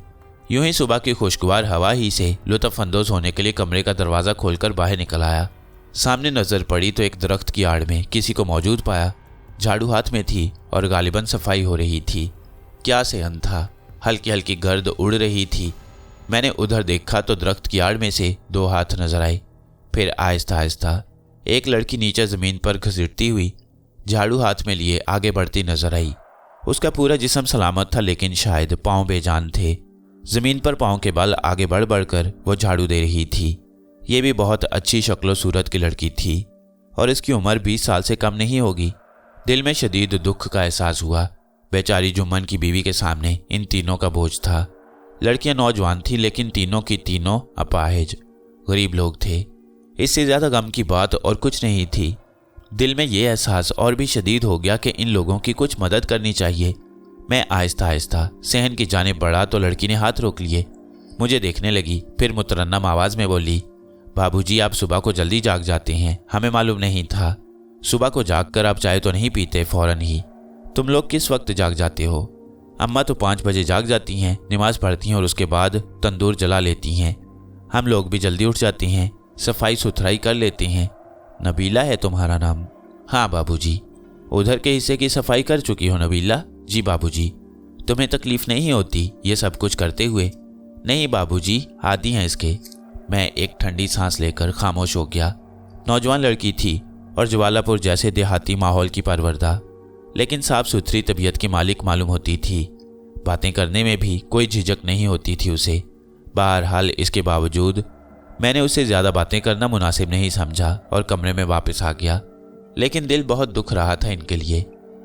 यूं ही सुबह की खुशगवार हवा ही से लुत्फ अंदोज होने के लिए कमरे का दरवाज़ा खोलकर बाहर निकल आया। सामने नजर पड़ी तो एक दरख्त की आड़ में किसी को मौजूद पाया। झाड़ू हाथ में थी और गालिबन सफाई हो रही थी। क्या सेहन था, हल्की हल्की गर्द उड़ रही थी। मैंने उधर देखा तो दरख्त की आड़ में से 2 हाथ नजर आए। फिर आहिस्ता आहिस्ता एक लड़की नीचे ज़मीन पर घसीटती हुई झाड़ू हाथ में लिए आगे बढ़ती नजर आई। उसका पूरा जिस्म सलामत था, लेकिन शायद पाँव बेजान थे। ज़मीन पर पाँव के बल आगे बढ़ बढ़कर वो झाड़ू दे रही थी। ये भी बहुत अच्छी शक्लो सूरत की लड़की थी और इसकी उम्र 20 साल से कम नहीं होगी। दिल में शदीद दुख का एहसास हुआ। बेचारी जुम्मन की बीवी के सामने इन तीनों का बोझ था। लड़कियां नौजवान थी, लेकिन तीनों की तीनों अपाहिज गरीब लोग थे। इससे ज़्यादा गम की बात और कुछ नहीं थी। दिल में ये एहसास और भी शदीद हो गया कि इन लोगों की कुछ मदद करनी चाहिए। मैं आहिस्ता आहिस्ता सहन की जानिब बढ़ा तो लड़की ने हाथ रोक लिए, मुझे देखने लगी, फिर मुतरन्नम आवाज़ में बोली, बाबूजी आप सुबह को जल्दी जाग जाते हैं, हमें मालूम नहीं था। सुबह को जाग कर आप चाय तो नहीं पीते फौरन ही। तुम लोग किस वक्त जाग जाते हो? अम्मा तो 5 बजे जाग जाती हैं, नमाज पढ़ती हैं और उसके बाद तंदूर जला लेती हैं। हम लोग भी जल्दी उठ जाते हैं, सफाई सुथराई कर लेते हैं। नबीला है तुम्हारा नाम? हाँ बाबूजी। उधर के हिस्से की सफाई कर चुकी हो नबीला? जी बाबूजी। तुम्हें तकलीफ नहीं होती ये सब कुछ करते हुए? नहीं बाबूजी, आदी हैं इसके। मैं एक ठंडी सांस लेकर खामोश हो गया। नौजवान लड़की थी और ज्वालापुर जैसे देहाती माहौल की परवरदा, लेकिन साफ सुथरी तबीयत की मालिक मालूम होती थी। बातें करने में भी कोई झिझक नहीं होती थी उसे। बहरहाल इसके बावजूद मैंने उससे ज़्यादा बातें करना मुनासिब नहीं समझा और कमरे में वापस आ गया। लेकिन दिल बहुत दुख रहा था इनके लिए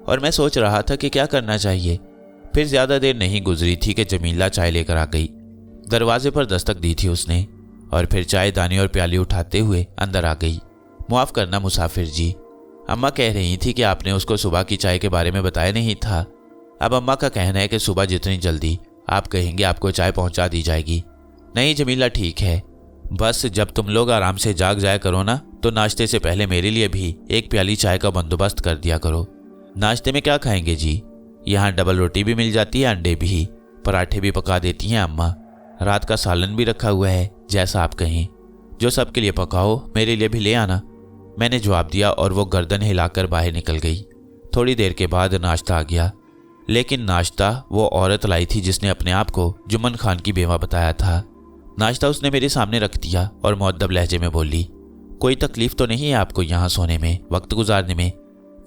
और मैं सोच रहा था कि क्या करना चाहिए। फिर ज़्यादा देर नहीं गुजरी थी कि जमीला चाय लेकर आ गई। दरवाजे पर दस्तक दी थी उसने और फिर चाय दानी और प्याली उठाते हुए अंदर आ गई। माफ़ करना मुसाफिर जी, अम्मा कह रही थी कि आपने उसको सुबह की चाय के बारे में बताया नहीं था। अब अम्मा का कहना है कि सुबह जितनी जल्दी आप कहेंगे आपको चाय पहुंचा दी जाएगी। नहीं जमीला ठीक है, बस जब तुम लोग आराम से जाग जाया करो ना तो नाश्ते से पहले मेरे लिए भी एक प्याली चाय का बंदोबस्त कर दिया करो। नाश्ते में क्या खाएंगे जी? यहाँ डबल रोटी भी मिल जाती है, अंडे भी, पराठे भी पका देती हैं अम्मा। रात का सालन भी रखा हुआ है, जैसा आप कहें। जो सबके लिए पकाओ मेरे लिए भी ले आना। मैंने जवाब दिया और वो गर्दन हिलाकर बाहर निकल गई। थोड़ी देर के बाद नाश्ता आ गया, लेकिन नाश्ता वो औरत लाई थी जिसने अपने आप को जुम्मन खान की बेवा बताया था। नाश्ता उसने मेरे सामने रख दिया और मुअद्दब लहजे में बोली, कोई तकलीफ तो नहीं है आपको यहाँ सोने में, वक्त गुजारने में?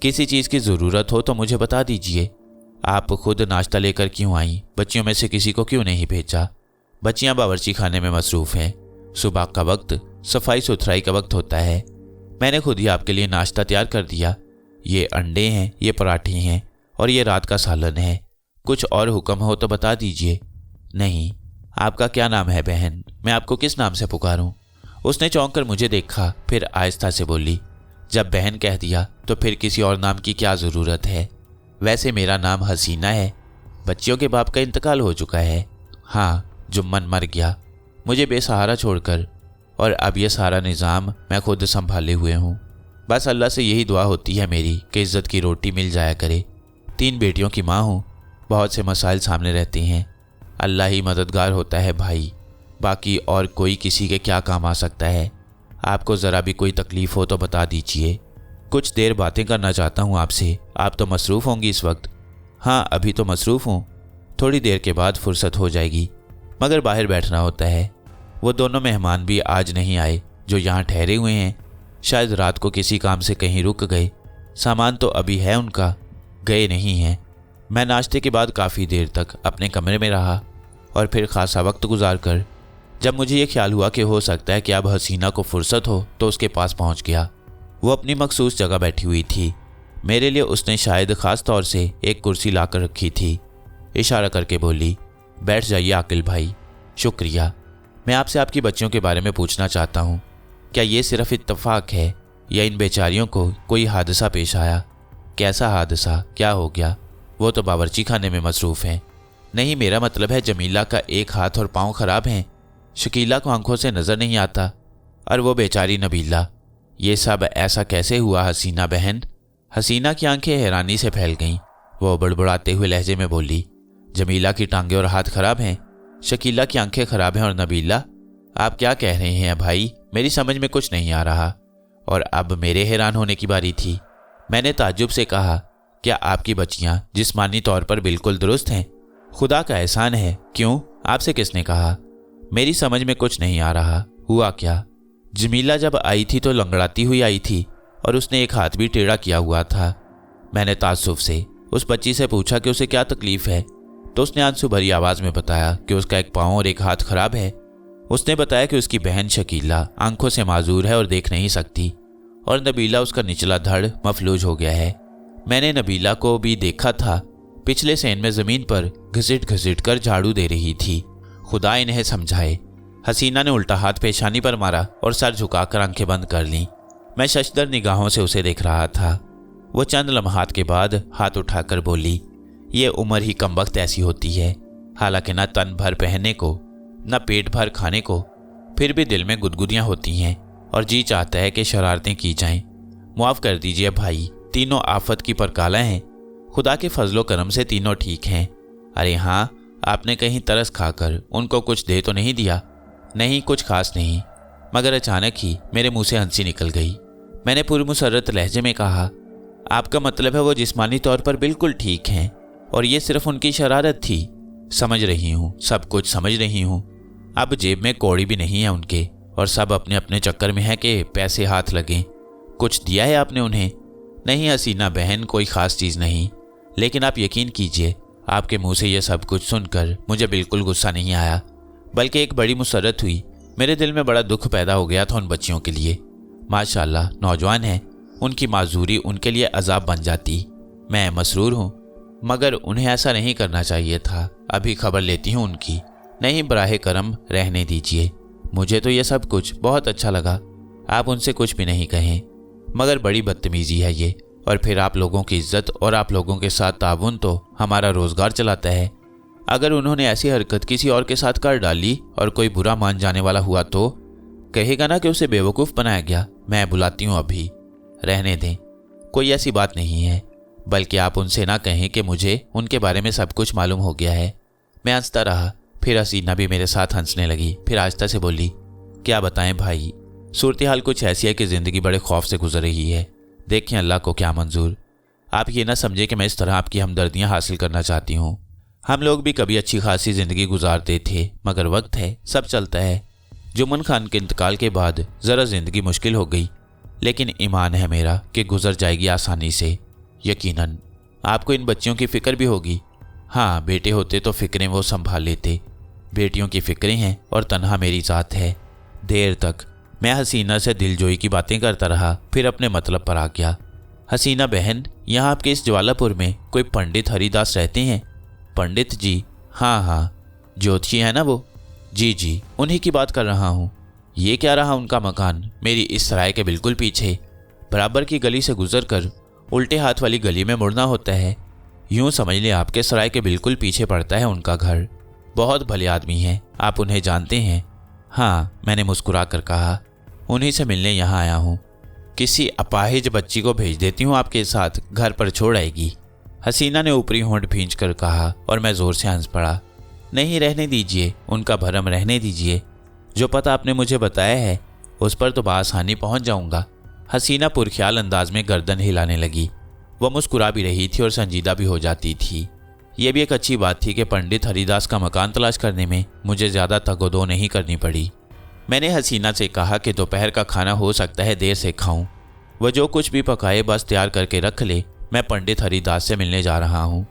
किसी चीज़ की ज़रूरत हो तो मुझे बता दीजिए। आप खुद नाश्ता लेकर क्यों आई? बच्चियों में से किसी को क्यों नहीं भेजा? बच्चियां बावर्ची खाने में मसरूफ़ हैं। सुबह का वक्त सफाई सुथराई का वक्त होता है। मैंने खुद ही आपके लिए नाश्ता तैयार कर दिया। ये अंडे हैं, ये पराठे हैं और ये रात का सालन है। कुछ और हुक्म हो तो बता दीजिए। नहीं, आपका क्या नाम है बहन? मैं आपको किस नाम से पुकारूं? उसने चौंक कर मुझे देखा, फिर आहिस्ता से बोली, जब बहन कह दिया तो फिर किसी और नाम की क्या ज़रूरत है? वैसे मेरा नाम हसीना है। बच्चियों के बाप का इंतकाल हो चुका है। हाँ, जुम्मन मर गया मुझे बेसहारा छोड़कर, और अब यह सारा निज़ाम मैं खुद संभाले हुए हूँ। बस अल्लाह से यही दुआ होती है मेरी कि इज़्ज़त की रोटी मिल जाया करे। 3 बेटियों की माँ हूँ, बहुत से मसाइल सामने रहते हैं। अल्लाह ही मददगार होता है भाई, बाकी और कोई किसी के क्या काम आ सकता है। आपको ज़रा भी कोई तकलीफ़ हो तो बता दीजिए। कुछ देर बातें करना चाहता हूँ आपसे। आप तो मसरूफ़ होंगी इस वक्त? हाँ, अभी तो मसरूफ़ हूँ, थोड़ी देर के बाद फुर्सत हो जाएगी, मगर बाहर बैठना होता है। वो दोनों मेहमान भी आज नहीं आए जो यहाँ ठहरे हुए हैं। शायद रात को किसी काम से कहीं रुक गए। सामान तो अभी है उनका, गए नहीं हैं। मैं नाश्ते के बाद काफ़ी देर तक अपने कमरे में रहा और फिर खासा वक्त गुजार कर जब मुझे ये ख्याल हुआ कि हो सकता है कि अब हसीना को फुर्सत हो तो उसके पास पहुंच गया। वो अपनी मखसूस जगह बैठी हुई थी। मेरे लिए उसने शायद ख़ास तौर से एक कुर्सी लाकर रखी थी। इशारा करके बोली, बैठ जाइए आकिल भाई। शुक्रिया। मैं आपसे आपकी बच्चियों के बारे में पूछना चाहता हूँ, क्या ये सिर्फ इत्तेफाक है या इन बेचारियों को कोई हादसा पेश आया? कैसा हादसा? क्या हो गया? वो तो बावर्ची खाने में मसरूफ़ हैं। नहीं, मेरा मतलब है जमीला का एक हाथ और पाँव खराब हैं। शकीला को आंखों से नज़र नहीं आता, और वो बेचारी नबीला। ये सब ऐसा कैसे हुआ हसीना बहन? हसीना की आंखें हैरानी से फैल गईं। वो बड़बड़ाते हुए लहजे में बोली, जमीला की टांगें और हाथ खराब हैं, शकीला की आंखें खराब हैं और नबीला? आप क्या कह रहे हैं भाई? मेरी समझ में कुछ नहीं आ रहा। और अब मेरे हैरान होने की बारी थी। मैंने ताज्जुब से कहा, क्या आपकी बच्चियां जिस्मानी तौर पर बिल्कुल दुरुस्त हैं? खुदा का एहसान है। क्यों? आपसे किसने कहा? मेरी समझ में कुछ नहीं आ रहा। हुआ क्या? जमीला जब आई थी तो लंगड़ाती हुई आई थी और उसने एक हाथ भी टेढ़ा किया हुआ था। मैंने ताज्जुब से उस बच्ची से पूछा कि उसे क्या तकलीफ है, तो उसने आंसू भरी आवाज़ में बताया कि उसका एक पाँव और एक हाथ खराब है। उसने बताया कि उसकी बहन शकीला आंखों से माजूर है और देख नहीं सकती, और नबीला उसका निचला धड़ मफलूज हो गया है। मैंने नबीला को भी देखा था, पिछले सेन में ज़मीन पर घसीट घसीट कर झाड़ू दे रही थी। खुदा इन्हें समझाए। हसीना ने उल्टा हाथ पेशानी पर मारा और सर झुकाकर आंखें बंद कर लीं। मैं शशदर निगाहों से उसे देख रहा था। वो चंद लम्हात के बाद हाथ उठाकर बोली, ये उम्र ही कमबख्त ऐसी होती है। हालांकि न तन भर पहनने को न पेट भर खाने को, फिर भी दिल में गुदगुदियाँ होती हैं और जी चाहता है कि शरारतें की जाएं। मुआफ़ कर दीजिए भाई, तीनों आफत की परकाला हैं। खुदा के फजलो करम से तीनों ठीक हैं। अरे हाँ, आपने कहीं तरस खाकर उनको कुछ दे तो नहीं दिया? नहीं, कुछ खास नहीं, मगर अचानक ही मेरे मुंह से हंसी निकल गई। मैंने पुरमुसर्रत लहजे में कहा, आपका मतलब है वो जिस्मानी तौर पर बिल्कुल ठीक हैं और ये सिर्फ उनकी शरारत थी? समझ रही हूँ, सब कुछ समझ रही हूँ। अब जेब में कौड़ी भी नहीं है उनके, और सब अपने अपने चक्कर में है कि पैसे हाथ लगें। कुछ दिया है आपने उन्हें? नहीं हसीना बहन, कोई ख़ास चीज़ नहीं। लेकिन आप यकीन कीजिए, आपके मुंह से यह सब कुछ सुनकर मुझे बिल्कुल गुस्सा नहीं आया, बल्कि एक बड़ी मुसर्रत हुई। मेरे दिल में बड़ा दुख पैदा हो गया था उन बच्चियों के लिए। माशाल्लाह नौजवान हैं, उनकी माजूरी उनके लिए अजाब बन जाती। मैं मसरूर हूँ, मगर उन्हें ऐसा नहीं करना चाहिए था। अभी खबर लेती हूँ उनकी। नहीं, बराहे करम रहने दीजिए। मुझे तो यह सब कुछ बहुत अच्छा लगा। आप उनसे कुछ भी नहीं कहें, मगर बड़ी बदतमीजी है ये। और फिर आप लोगों की इज्जत और आप लोगों के साथ ताउन तो हमारा रोज़गार चलाता है। अगर उन्होंने ऐसी हरकत किसी और के साथ कर डाली और कोई बुरा मान जाने वाला हुआ तो कहेगा ना कि उसे बेवकूफ़ बनाया गया। मैं बुलाती हूँ अभी। रहने दें, कोई ऐसी बात नहीं है। बल्कि आप उनसे ना कहें कि मुझे उनके बारे में सब कुछ मालूम हो गया है। मैं हंसता रहा। फिर हसीना भी मेरे साथ हंसने लगी। फिर आहिस्ता से बोली, क्या बताएं भाई, सूरत हाल कुछ ऐसी है कि ज़िंदगी बड़े खौफ से गुजर रही है। देखें अल्लाह को क्या मंजूर। आप ये ना समझे कि मैं इस तरह आपकी हमदर्दियाँ हासिल करना चाहती हूँ। हम लोग भी कभी अच्छी खासी ज़िंदगी गुजारते थे, मगर वक्त है, सब चलता है। जुम्मन खान के इंतकाल के बाद ज़रा ज़िंदगी मुश्किल हो गई, लेकिन ईमान है मेरा कि गुजर जाएगी आसानी से। यकीनन आपको इन बच्चियों की फ़िक्र भी होगी। हाँ, बेटे होते तो फ़िक्रें वो संभाल लेते। बेटियों की फ़िक्रें हैं और तन्हा मेरी ज़ात है। देर तक मैं हसीना से दिलजोई की बातें करता रहा, फिर अपने मतलब पर आ गया। हसीना बहन, यहाँ आपके इस ज्वालापुर में कोई पंडित हरिदास रहते हैं? पंडित जी? हाँ हाँ, ज्योतिषी है ना वो? जी जी, उन्हीं की बात कर रहा हूँ। ये क्या रहा उनका मकान? मेरी इस सराय के बिल्कुल पीछे, बराबर की गली से गुजर कर उल्टे हाथ वाली गली में मुड़ना होता है। यूँ समझ लें आपके सराय के बिल्कुल पीछे पड़ता है उनका घर। बहुत भले आदमी हैं, आप उन्हें जानते हैं? हाँ, मैंने मुस्कुरा कर कहा, उन्हीं से मिलने यहाँ आया हूँ। किसी अपाहिज बच्ची को भेज देती हूँ आपके साथ, घर पर छोड़ आएगी। हसीना ने ऊपरी होंठ भींच कर कहा और मैं ज़ोर से हंस पड़ा। नहीं, रहने दीजिए, उनका भरम रहने दीजिए। जो पता आपने मुझे बताया है उस पर तो बआसानी पहुँच जाऊँगा। हसीना पुरख्याल अंदाज में गर्दन हिलाने लगी। वह मुस्कुरा भी रही थी और संजीदा भी हो जाती थी। यह भी एक अच्छी बात थी कि पंडित हरिदास का मकान तलाश करने में मुझे ज़्यादा तगोदो नहीं करनी पड़ी। मैंने हसीना से कहा कि दोपहर का खाना हो सकता है देर से खाऊं। वह जो कुछ भी पकाए बस तैयार करके रख ले, मैं पंडित हरिदास से मिलने जा रहा हूं।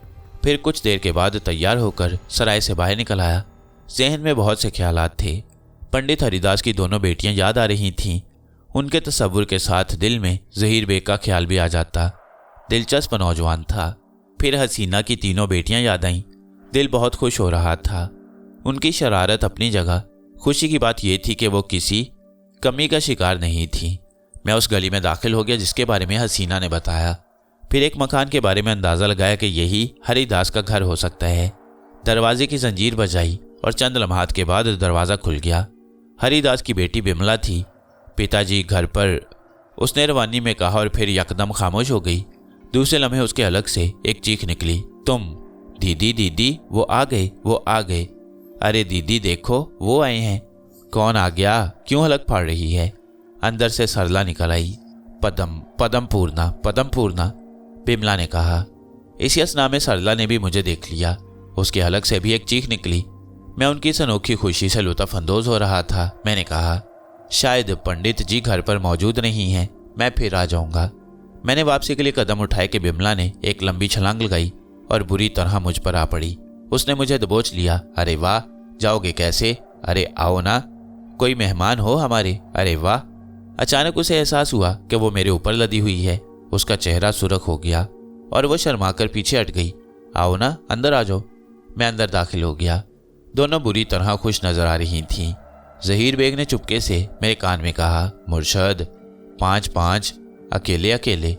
फिर कुछ देर के बाद तैयार होकर सराय से बाहर निकल आया। जहन में बहुत से ख्यालात थे। पंडित हरिदास की दोनों बेटियां याद आ रही थीं। उनके तस्वुर के साथ दिल में ज़हीर बेग का ख्याल भी आ जाता। दिलचस्प नौजवान था। फिर हसीना की तीनों बेटियां याद आईं। दिल बहुत खुश हो रहा था। उनकी शरारत अपनी जगह, खुशी की बात यह थी कि वो किसी कमी का शिकार नहीं थी। मैं उस गली में दाखिल हो गया जिसके बारे में हसीना ने बताया। फिर एक मकान के बारे में अंदाज़ा लगाया कि यही हरिदास का घर हो सकता है। दरवाजे की जंजीर बजाई और चंद लम्हात के बाद दरवाज़ा खुल गया। हरिदास की बेटी बिमला थी। पिताजी घर पर, उसने रवानी में कहा और फिर यकदम खामोश हो गई। दूसरे लम्हे उसके अलग से एक चीख निकली, तुम! दीदी दीदी, वो आ गए, वो आ गए। अरे दीदी देखो, वो आए हैं। कौन आ गया? क्यों हलक फाड़ रही है? अंदर से सरला निकल आई। पदम पदम पूर्णा, पदम पूर्णा, बिमला ने कहा। इसी असना में सरला ने भी मुझे देख लिया। उसके हलक से भी एक चीख निकली। मैं उनकी इस अनोखी खुशी से लुत्फ़अंदोज़ हो रहा था। मैंने कहा, शायद पंडित जी घर पर मौजूद नहीं हैं, मैं फिर आ जाऊंगा। मैंने वापसी के लिए कदम उठाए कि बिमला ने एक लंबी छलांग लगाई और बुरी तरह मुझ पर आ पड़ी। उसने मुझे दबोच लिया। अरे वाह, जाओगे कैसे? अरे आओ ना, कोई मेहमान हो हमारे। अरे वाह। अचानक उसे एहसास हुआ कि वो मेरे ऊपर लदी हुई है। उसका चेहरा सुर्ख हो गया और वो शर्माकर पीछे हट गई। आओ ना, अंदर आ जाओ। मैं अंदर दाखिल हो गया। दोनों बुरी तरह खुश नजर आ रही थीं। ज़हीर बेग ने चुपके से मेरे कान में कहा, मुर्शद 5-5, अकेले अकेले।